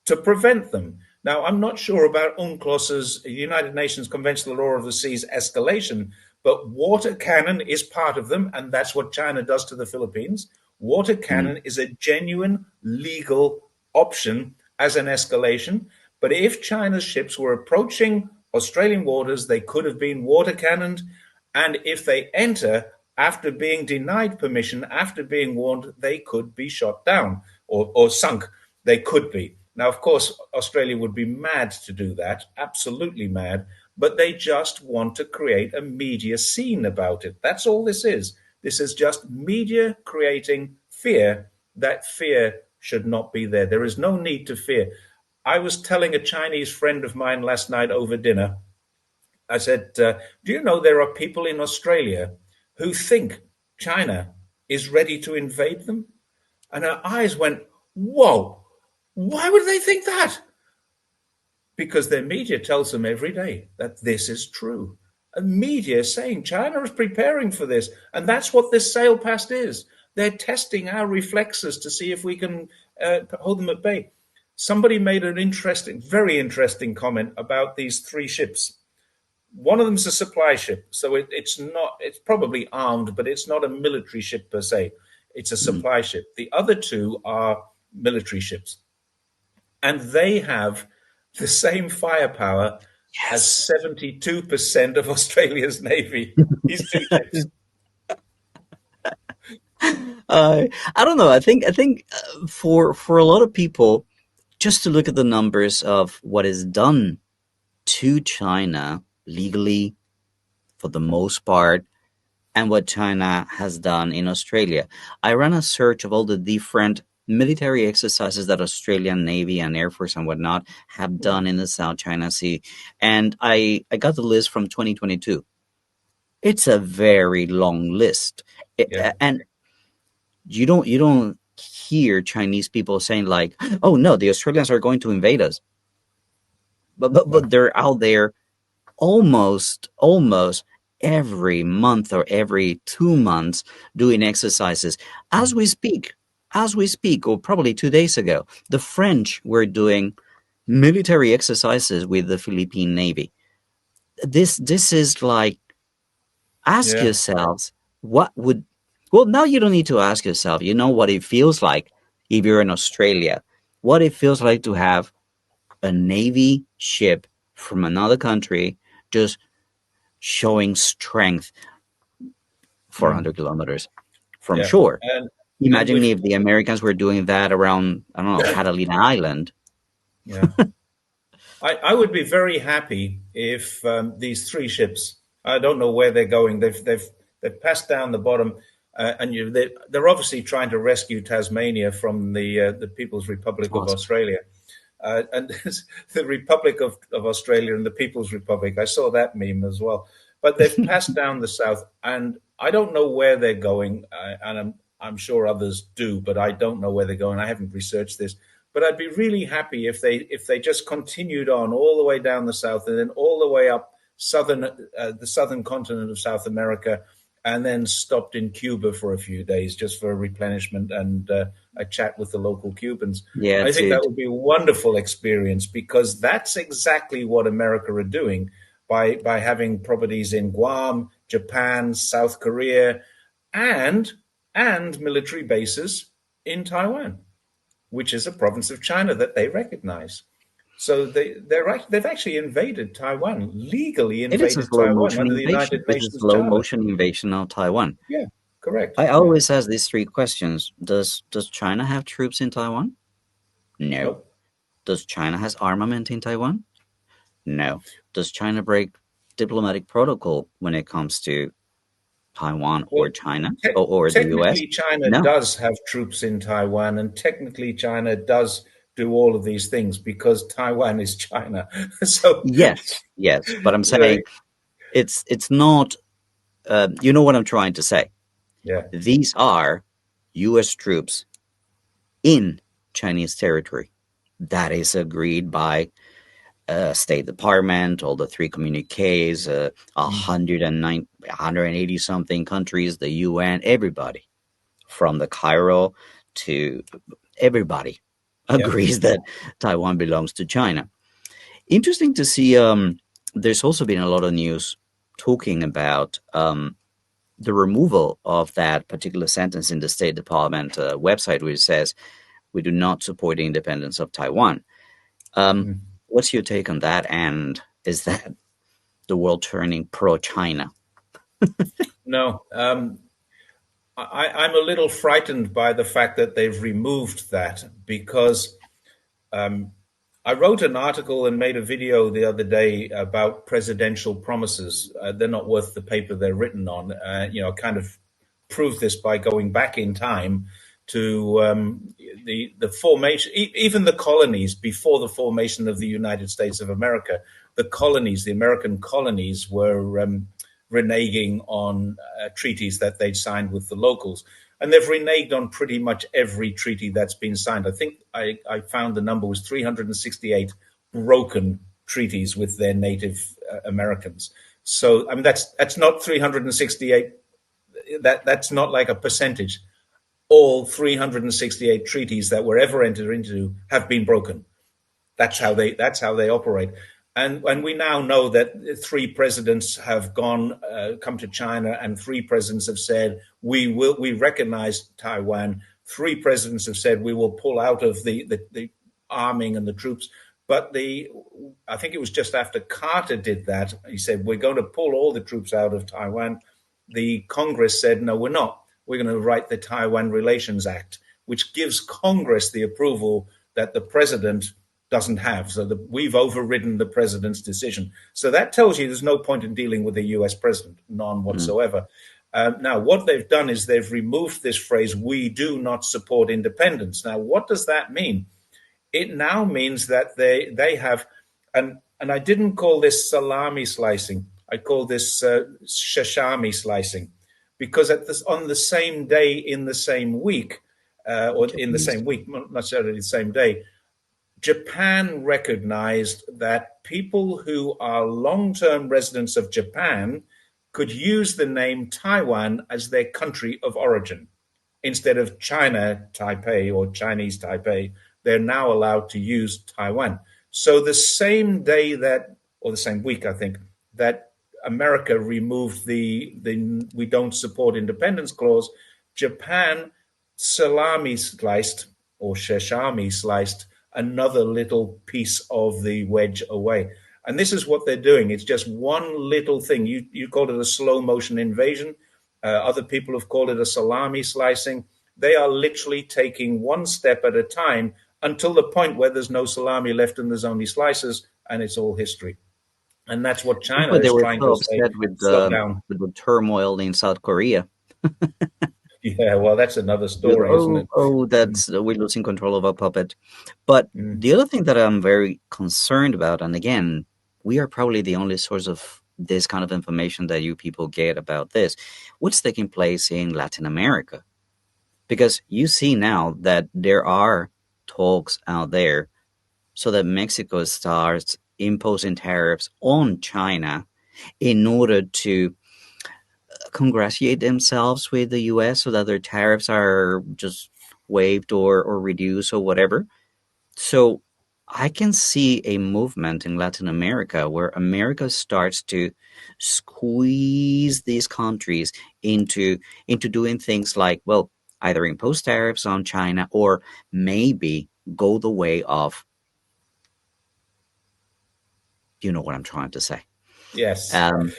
to prevent them. Now, I'm not sure about UNCLOS's United Nations Convention on the Law of the Seas escalation, but water cannon is part of them, and that's what China does to the Philippines. Water Mm. cannon is a genuine legal option as an escalation. But if China's ships were approaching Australian waters, they could have been water cannoned. And if they enter after being denied permission, after being warned, they could be shot down or sunk. They could be. Now, of course, Australia would be mad to do that, absolutely mad, but they just want to create a media scene about it. That's all this is. This is just media creating fear. That fear should not be there. There is no need to fear. I was telling a Chinese friend of mine last night over dinner, I said, do you know there are people in Australia who think China is ready to invade them? And her eyes went, whoa, why would they think that? Because their media tells them every day that this is true. And media is saying China is preparing for this. And that's what this sail past is. They're testing our reflexes to see if we can hold them at bay. Somebody made an interesting, very interesting comment about these three ships. One of them is a supply ship, so it's not. It's probably armed, but it's not a military ship per se. It's a Mm. supply ship. The other two are military ships, and they have the same firepower as Yes. 72% of Australia's navy. These two ships. I don't know. I think for a lot of people, just to look at the numbers of what is done to China legally, for the most part, and what China has done in Australia. I ran a search of all the different military exercises that Australian Navy and Air Force and whatnot have Yeah, done in the South China Sea, and I got the list from 2022. It's a very long list, yeah, and you don't hear Chinese people saying like, "Oh no, the Australians are going to invade us," but no, they're out there almost every month or every 2 months doing exercises as we speak. Or probably 2 days ago, the French were doing military exercises with the Philippine Navy. This is like, ask yeah, yourselves, what would, well, now you don't need to ask yourself, you know what it feels like if you're in Australia, what it feels like to have a Navy ship from another country just showing strength mm, 400 kilometers from yeah, shore. and Imagine with if the Americans were doing that around, I don't know, Catalina Island. yeah. I would be very happy if these three ships. I don't know where they're going. They've passed down the bottom, and they're obviously trying to rescue Tasmania from the People's Republic of Awesome. Australia, and the Republic of Australia and the People's Republic. I saw that meme as well. But they've passed down the south, and I don't know where they're going, and I'm sure others do, but I don't know where they're going. I haven't researched this, but I'd be really happy if they just continued on all the way down the south and then all the way up the southern continent of South America, and then stopped in Cuba for a few days just for a replenishment and a chat with the local Cubans. Yeah, I think to that would be a wonderful experience because that's exactly what America are doing by having properties in Guam, Japan, South Korea, and and military bases in Taiwan, which is a province of China that they recognize. So they've actually invaded Taiwan, legally it is a invaded slow Taiwan motion under the invasion. United It's a Nations slow Charter. motion invasion of Taiwan. Yeah, correct. I Yeah. always ask these three questions. Does China have troops in Taiwan? No. Nope. Does China has armament in Taiwan? No. Does China break diplomatic protocol when it comes to Taiwan or Well, China or the US? technically, China No. does have troops in Taiwan, and technically, China does do all of these things because Taiwan is China. So, Yes, yes, but I'm you know, saying it's not. You know what I'm trying to say. yeah, These are U.S. troops in Chinese territory. That is agreed by State Department, all the three communiques, mm, 180 something countries, the UN, everybody from the Cairo to everybody yeah, agrees that Taiwan belongs to China. Interesting to see. There's also been a lot of news talking about the removal of that particular sentence in the State Department website, which says we do not support the independence of Taiwan. Um, mm. what's your take on that? And is that the world turning pro-China? No. I'm a little frightened by the fact that they've removed that because um, I wrote an article and made a video the other day about presidential promises. They're not worth the paper they're written on. Kind of prove this by going back in time to the formation, even the colonies before the formation of the United States of America. The colonies, the American colonies, were reneging on treaties that they'd signed with the locals. And they've reneged on pretty much every treaty that's been signed. I think I found the number was 368 broken treaties with their native Americans. So I mean that's not 368. That's not like a percentage. All 368 treaties that were ever entered into have been broken. That's how they operate. And we now know that three presidents have come to China, and three presidents have said we recognize Taiwan. Three presidents have said we will pull out of the arming and the troops. But I think it was just after Carter did that, he said we're going to pull all the troops out of Taiwan. The Congress said no, we're not. We're going to write the Taiwan Relations Act, which gives Congress the approval that the president doesn't have. So we've overridden the president's decision. So that tells you there's no point in dealing with the US president, none whatsoever. Now, what they've done is they've removed this phrase, we do not support independence. Now, what does that mean? It now means that they have, and I didn't call this salami slicing, I call this sashimi slicing, because on the same day in the same week, or in the same week, not necessarily the same day, Japan recognized that people who are long-term residents of Japan could use the name Taiwan as their country of origin. Instead of China Taipei or Chinese Taipei, they're now allowed to use Taiwan. So the same day or the same week, I think, that America removed the we don't support independence clause, Japan salami sliced or sashimi sliced another little piece of the wedge away. And this is what they're doing. It's just one little thing. You called it a slow motion invasion. Other people have called it a salami slicing. They are literally taking one step at a time until the point where there's no salami left and there's only slices, and it's all history. And that's what China But they is were trying so to say, upset with slow down. the turmoil in South Korea. Yeah, well, that's another story, isn't it? That's we're losing control of a puppet. But the other thing that I'm very concerned about, and again, we are probably the only source of this kind of information that you people get about this, what's taking place in Latin America. Because you see now that there are talks out there so that Mexico starts imposing tariffs on China in order to congratulate themselves with the US so that their tariffs are just waived or reduced or whatever. So I can see a movement in Latin America where America starts to squeeze these countries into doing things like, well, either impose tariffs on China or maybe go the way of, you know what I'm trying to say. Yes. Um,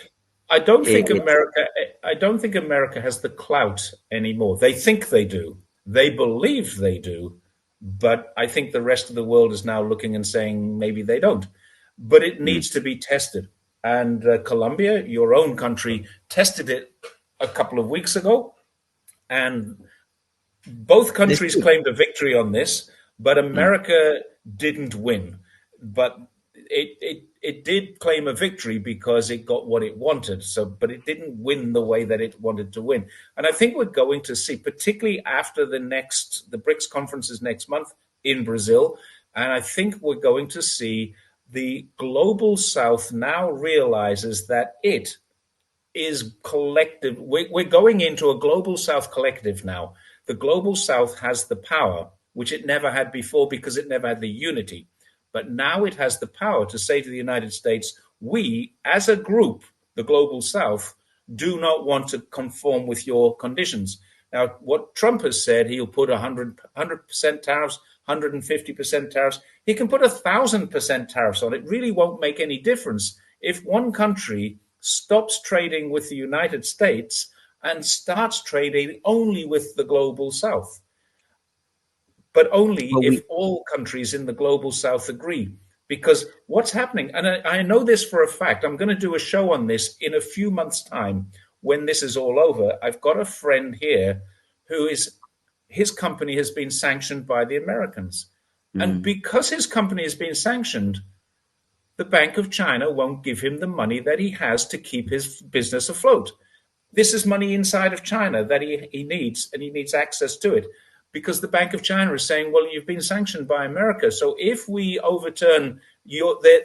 I don't think it, America has the clout anymore. They think they do. They believe they do. But I think the rest of the world is now looking and saying maybe they don't. But it mm, needs to be tested. And Colombia, your own country, tested it a couple of weeks ago. And both this countries too. claimed a victory on this, but Mm. America didn't win. But it did claim a victory because it got what it wanted. So, but it didn't win the way that it wanted to win. And I think we're going to see, particularly after the BRICS conference is next month in Brazil, and I think we're going to see the global South now realizes that it is collective. We're going into a global South collective now. The global South has the power, which it never had before because it never had the unity. But now it has the power to say to the United States, we, as a group, the global South, do not want to conform with your conditions. Now, what Trump has said, he'll put 100% tariffs, 150% tariffs. He can put 1,000% tariffs on it. It really won't make any difference. If one country stops trading with the United States and starts trading only with the global South, but only But if we, all countries in the global South agree. Because what's happening, and I know this for a fact, I'm going to do a show on this in a few months' time when this is all over. I've got a friend here his company has been sanctioned by the Americans. And mm, because his company has been sanctioned, the Bank of China won't give him the money that he has to keep his business afloat. This is money inside of China that he needs, and he needs access to it because the Bank of China is saying, well, you've been sanctioned by America. So if we overturn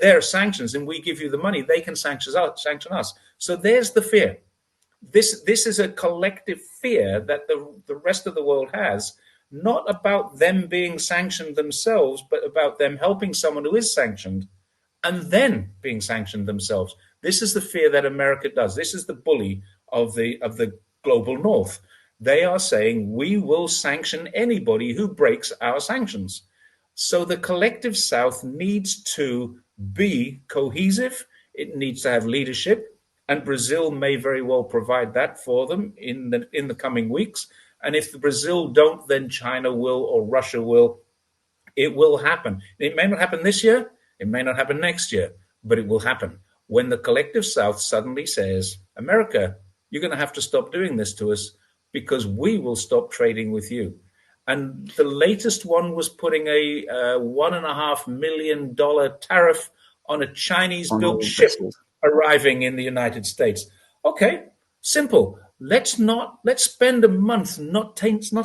their sanctions and we give you the money, they can sanction us. So there's the fear. This is a collective fear that the rest of the world has, not about them being sanctioned themselves, but about them helping someone who is sanctioned. and then being sanctioned themselves. This is the fear that America does. This is the bully of the global north. They are saying we will sanction anybody who breaks our sanctions. So the collective South needs to be cohesive. It needs to have leadership, and Brazil may very well provide that for them in the coming weeks. And if Brazil don't, then China will or Russia will. It will happen. It may not happen this year. It may not happen next year, but it will happen when the collective South suddenly says, America, you're going to have to stop doing this to us because we will stop trading with you. And the latest one was putting a $1.5 million tariff on a Chinese On built all ship vessels. arriving in the United States. Okay, simple. Let's spend a month not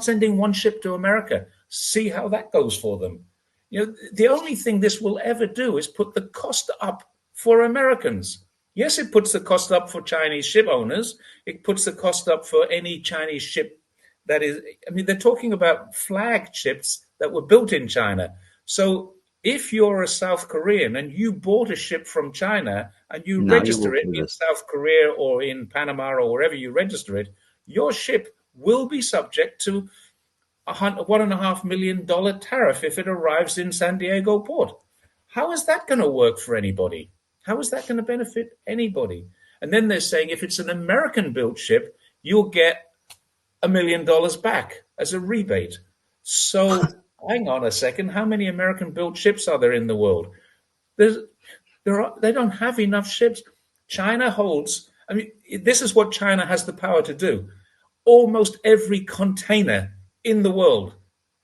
sending one ship to America. See how that goes for them. The only thing this will ever do is put the cost up for Americans. Yes, it puts the cost up for Chinese ship owners. It puts the cost up for any Chinese ship that is, I mean, they're talking about flag ships that were built in China. So if you're a South Korean and you bought a ship from China and you Now you register will it do in this. South Korea or in Panama or wherever you register it, your ship will be subject to a $1.5 million tariff if it arrives in San Diego port. How is that going to work for anybody? How is that going to benefit anybody? And then they're saying if it's an American built ship, you'll get $1 million back as a rebate. So hang on a second. How many American built ships are there in the world? There's, they don't have enough ships. China holds, I mean, this is what China has the power to do. Almost every container in the world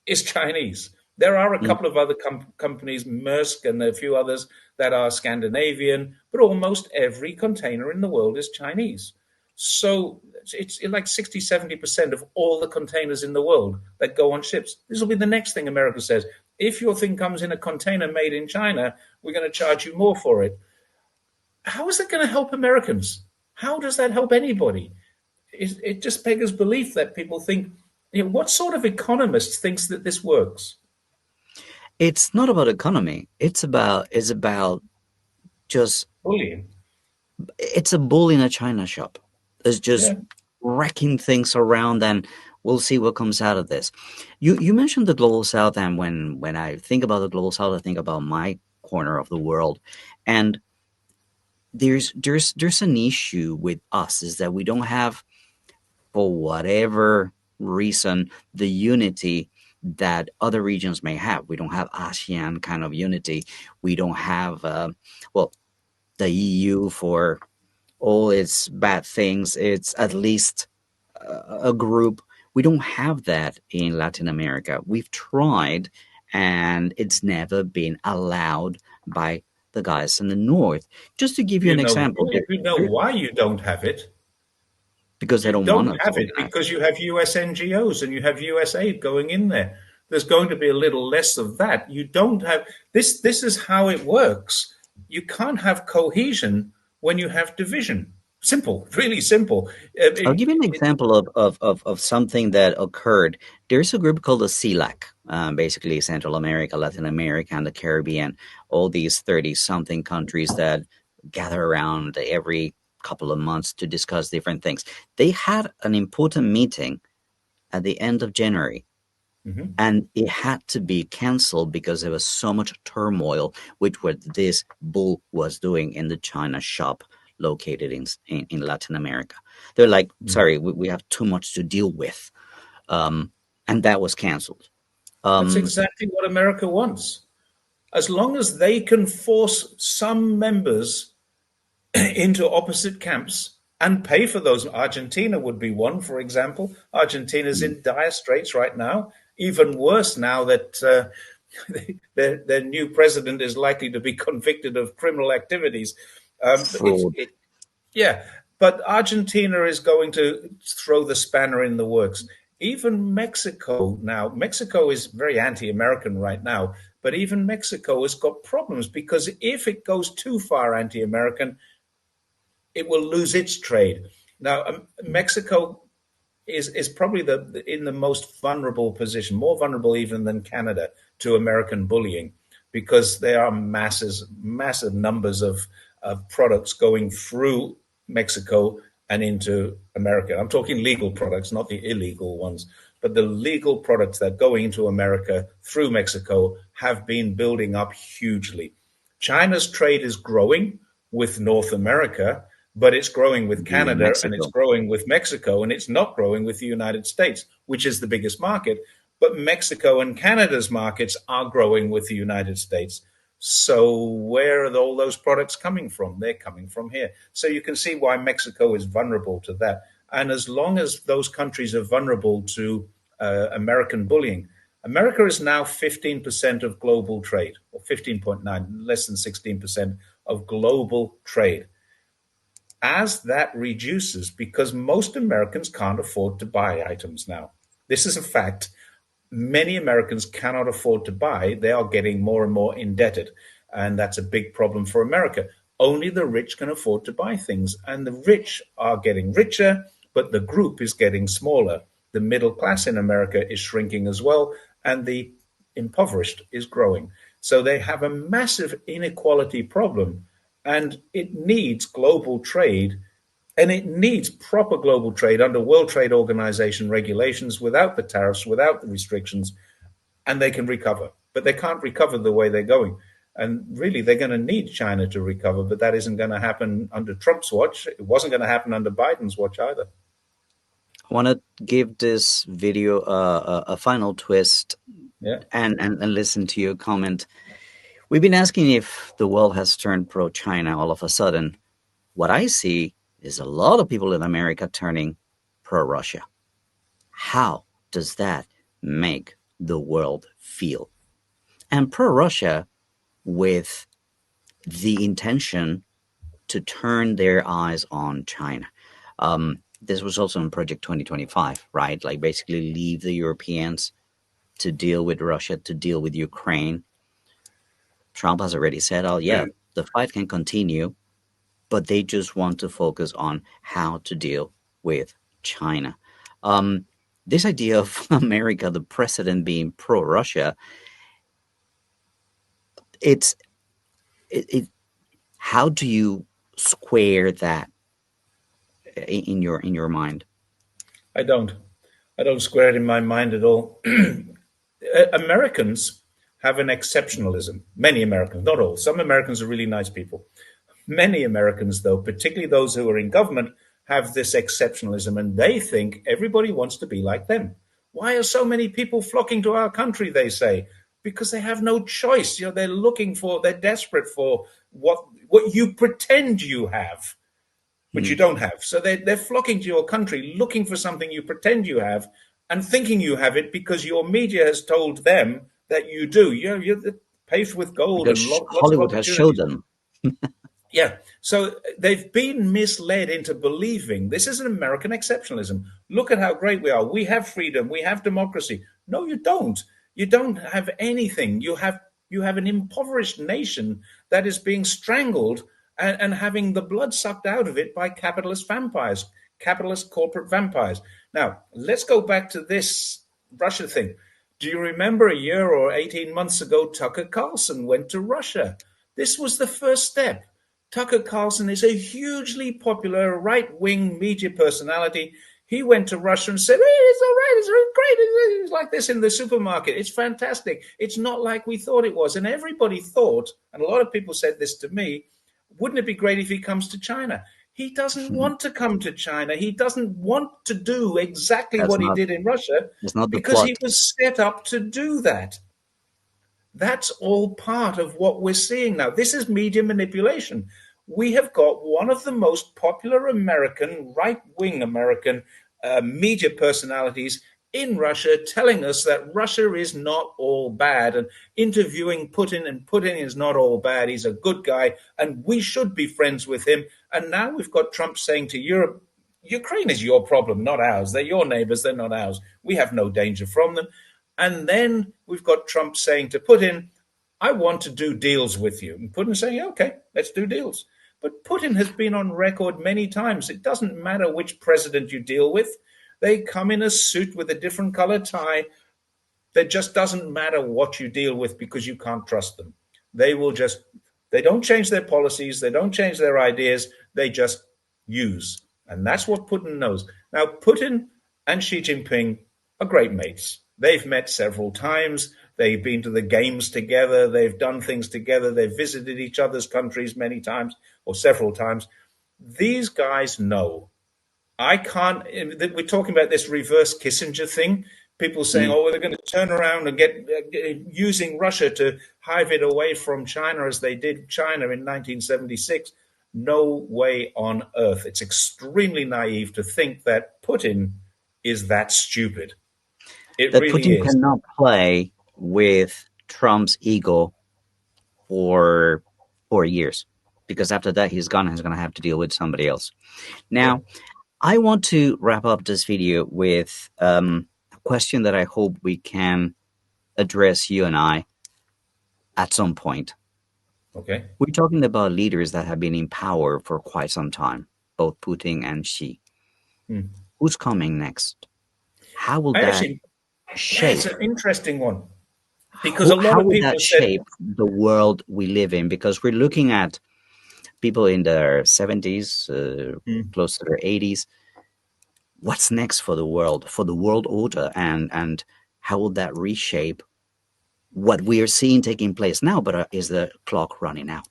is Chinese. There are a Mm. couple of other companies, Maersk and a few others, that are Scandinavian, but almost every container in the world is Chinese. So it's like 60, 70% of all the containers in the world that go on ships. This will be the next thing America says. If your thing comes in a container made in China, we're going to charge you more for it. How is that going to help Americans? How does that help anybody? It just beggars belief that people think, what sort of economist thinks that this works? It's not about economy. It's about just Bullying. it's a bull in a china shop. It's just Yeah. wrecking things around, and we'll see what comes out of this. You mentioned the global south, and when I think about the global south, I think about my corner of the world. And there's an issue with us, is that we don't have, for whatever reason, the unity that other regions may have. We don't have ASEAN kind of unity. We don't have, well, the EU, for all its bad things. It's at least a group. We don't have that in Latin America. We've tried, and it's never been allowed by the guys in the north. Just to give you You an know, example, you know why you don't have it. because they You don't want don't us have to it have. because you have US NGOs and you have US aid going in there. There's going to be a little less of that. You don't have this. This is how it works. You can't have cohesion when you have division. Simple, really simple. I'll give you an example of something that occurred. There's a group called the CELAC, basically Central America, Latin America, and the Caribbean, all these 30-something countries that gather around every couple of months to discuss different things. They had an important meeting at the end of January, Mhm. and it had to be canceled because there was so much turmoil with what this bull was doing in the China shop located in Latin America. They're like, sorry, we have too much to deal with. And that was canceled. That's Um, exactly what America wants. As long as they can force some members into opposite camps and pay for those. Argentina would be one, for example. Argentina's in dire straits right now. Even worse now that their new president is likely to be convicted of criminal activities. fraud. Yeah, but Argentina is going to throw the spanner in the works. Even Mexico now, Mexico is very anti American right now, but even Mexico has got problems because if it goes too far anti American, it will lose its trade. Now, Mexico is probably in the most vulnerable position, more vulnerable even than Canada to American bullying, because there are massive numbers of products going through Mexico and into America. I'm talking legal products, not the illegal ones, but the legal products that go into America through Mexico have been building up hugely. China's trade is growing with North America, but it's growing with In Canada and it's Mexico. growing with Mexico, and it's not growing with the United States, which is the biggest market. But Mexico and Canada's markets are growing with the United States. So where are all those products coming from? They're coming from here. So you can see why Mexico is vulnerable to that. And as long as those countries are vulnerable to American bullying, America is now 15% of global trade, or 15.9, less than 16% of global trade. As that reduces, because most Americans can't afford to buy items now, this is a fact. Many Americans cannot afford to buy. They are getting more and more indebted. And that's a big problem for America. Only the rich can afford to buy things. And the rich are getting richer, but the group is getting smaller. The middle class in America is shrinking as well, and the impoverished is growing. So they have a massive inequality problem. And it needs global trade, and it needs proper global trade under World Trade Organization regulations, without the tariffs, without the restrictions, and they can recover. But they can't recover the way they're going. And really, they're going to need China to recover, but that isn't going to happen under Trump's watch. It wasn't going to happen under Biden's watch either. I want to give this video a final twist Yeah. and listen to your comment. We've been asking if the world has turned pro-China all of a sudden. What I see is a lot of people in America turning pro-Russia. How does that make the world feel? And pro-Russia with the intention to turn their eyes on China. This was also in Project 2025, right? Like basically leave the Europeans to deal with Russia, to deal with Ukraine. Trump has already said, oh, yeah, the fight can continue, but they just want to focus on how to deal with China. This idea of America, the president being pro-Russia, it, how do you square that in your mind? I don't square it in my mind at all. Americans have an exceptionalism. Many Americans, not all. Some Americans are really nice people. Many Americans, though, particularly those who are in government, have this exceptionalism, and they think everybody wants to be like them. Why are so many people flocking to our country, they say? Because they have no choice. They're desperate for what you pretend you have, but you don't have. So they're flocking to your country, looking for something you pretend you have, and thinking you have it because your media has told them that you do. You're paved with gold and Because lots of Hollywood has showed opportunities. them. Yeah. So they've been misled into believing this is an American exceptionalism. Look at how great we are. We have freedom. We have democracy. No, you don't. You don't have anything. You have an impoverished nation that is being strangled and having the blood sucked out of it by capitalist vampires, capitalist corporate vampires. Now, let's go back to this Russia thing. Do you remember a year or 18 months ago, Tucker Carlson went to Russia? This was the first step. Tucker Carlson is a hugely popular right-wing media personality. He went to Russia and said, hey, it's all right, it's great. It's like this in the supermarket. It's fantastic. It's not like we thought it was. And everybody thought, and a lot of people said this to me, wouldn't it be great if he comes to China? He doesn't want to come to China. He doesn't want to do exactly That's what he not did in Russia that's not the because he plot. was set up to do that. That's all part of what we're seeing now. This is media manipulation. We have got one of the most popular American, right-wing American media personalities in Russia telling us that Russia is not all bad and interviewing Putin, and Putin is not all bad. He's a good guy and we should be friends with him. And now we've got Trump saying to Europe, Ukraine is your problem, not ours. They're your neighbors, they're not ours. We have no danger from them. And then we've got Trump saying to Putin, I want to do deals with you. And Putin saying, okay, let's do deals. But Putin has been on record many times. It doesn't matter which president you deal with. They come in a suit with a different color tie. It just doesn't matter what you deal with because you can't trust them. They don't change their policies, they don't change their ideas, they just use. And that's what Putin knows. Now, Putin and Xi Jinping are great mates. They've met several times. They've been to the games together. They've done things together. They've visited each other's countries many times or several times. These guys know. I can't. We're talking about this reverse Kissinger thing. People saying, "Oh, well, they're going to turn around and get using Russia to hive it away from China as they did China in 1976." No way on earth. It's extremely naive to think that Putin is that stupid. It That really Putin is. cannot play with Trump's ego for 4 years, because after that he's gone. He's going to have to deal with somebody else. Now, I want to wrap up this video with a question that I hope we can address, you and I, at some point. Okay. We're talking about leaders that have been in power for quite some time, both Putin and Xi. Who's coming next? How will that shape? It's an interesting one. Because a lot How of will people that said, shape the world we live in? Because we're looking at people in their 70s, close to their 80s. What's next for the world order, and how will that reshape what we are seeing taking place now? But is the clock running out?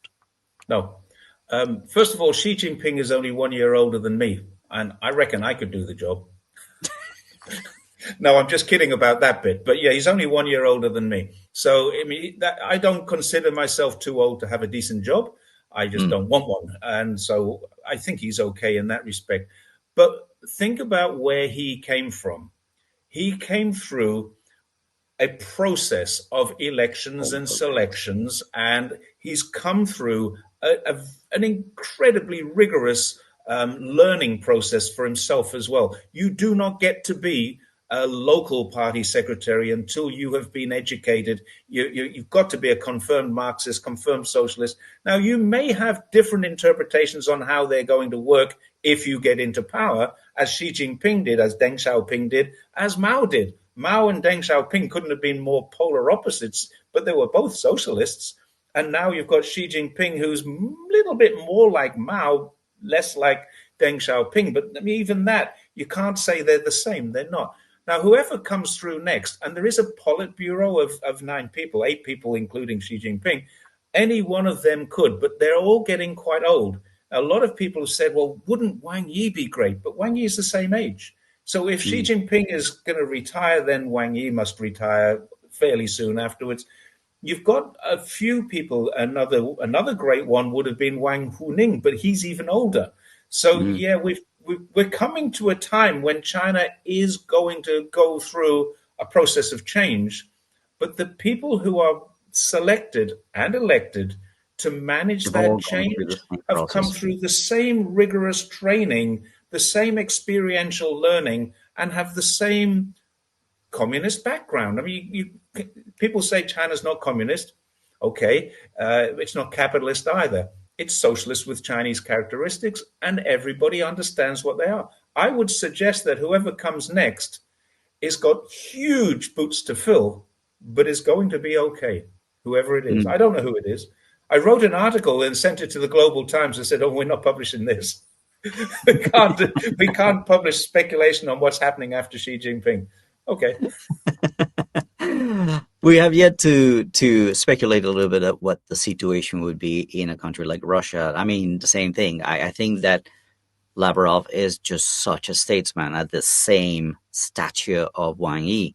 no. First of all, Xi Jinping is only 1 year older than me, and I reckon I could do the job. No, I'm just kidding about that bit. But yeah, he's only 1 year older than me. So I mean, I don't consider myself too old to have a decent job. I just don't want one. And so I think he's okay in that respect. But think about where he came from. He came through a process of elections and selections, and he's come through an incredibly rigorous learning process for himself as well. You do not get to be a local party secretary until you have been educated. You've got to be a confirmed Marxist, confirmed socialist. Now, you may have different interpretations on how they're going to work if you get into power, as Xi Jinping did, as Deng Xiaoping did, as Mao did. Mao and Deng Xiaoping couldn't have been more polar opposites, but they were both socialists. And now you've got Xi Jinping, who's a little bit more like Mao, less like Deng Xiaoping. But I mean, even that, you can't say they're the same. They're not. Now, whoever comes through next, and there is a Politburo of 9 people, 8 people, including Xi Jinping, any one of them could, but they're all getting quite old. A lot of people have said, well, wouldn't Wang Yi be great? But Wang Yi is the same age. So if Xi Jinping is going to retire, then Wang Yi must retire fairly soon afterwards. You've got a few people. Another great one would have been Wang Huning, but he's even older. So yeah, we're coming to a time when China is going to go through a process of change, but the people who are selected and elected to manage that change have come through the same rigorous training, the same experiential learning, and have the same communist background. I mean, people say China's not communist. Okay, it's not capitalist either. It's socialist with Chinese characteristics, and everybody understands what they are. I would suggest that whoever comes next is got huge boots to fill, but is going to be okay, whoever it is. I don't know who it is. I wrote an article and sent it to the Global Times and said, oh, we're not publishing this. we can't publish speculation on what's happening after Xi Jinping. Okay. We have yet to speculate a little bit of what the situation would be in a country like Russia. I mean, the same thing. I think that Lavrov is just such a statesman at the same stature of Wang Yi,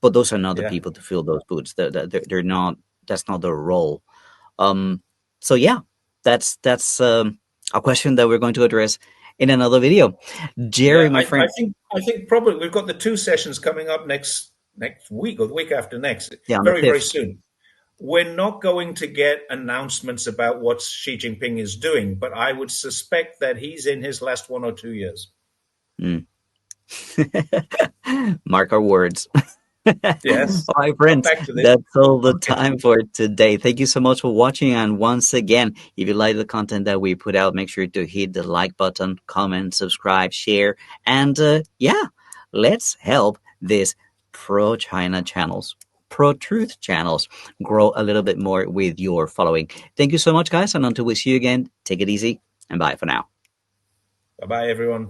but those are not the people to fill those boots. They're not. That's not their role. So yeah, that's a question that we're going to address in another video. Jerry, my friend, I think probably we've got the 2 sessions coming up next week or the week after next. Yeah, very soon. We're not going to get announcements about what Xi Jinping is doing, but I would suspect that he's in his last 1 or 2 years. Mark our words. Yes. All right, friends, that's all the time for today. Thank you so much for watching. And once again, if you like the content that we put out, make sure to hit the like button, comment, subscribe, share, and yeah, let's help these pro-China channels pro-truth channels grow a little bit more with your following. Thank you so much, guys, and until we see you again, take it easy and bye for now. Bye-bye, everyone.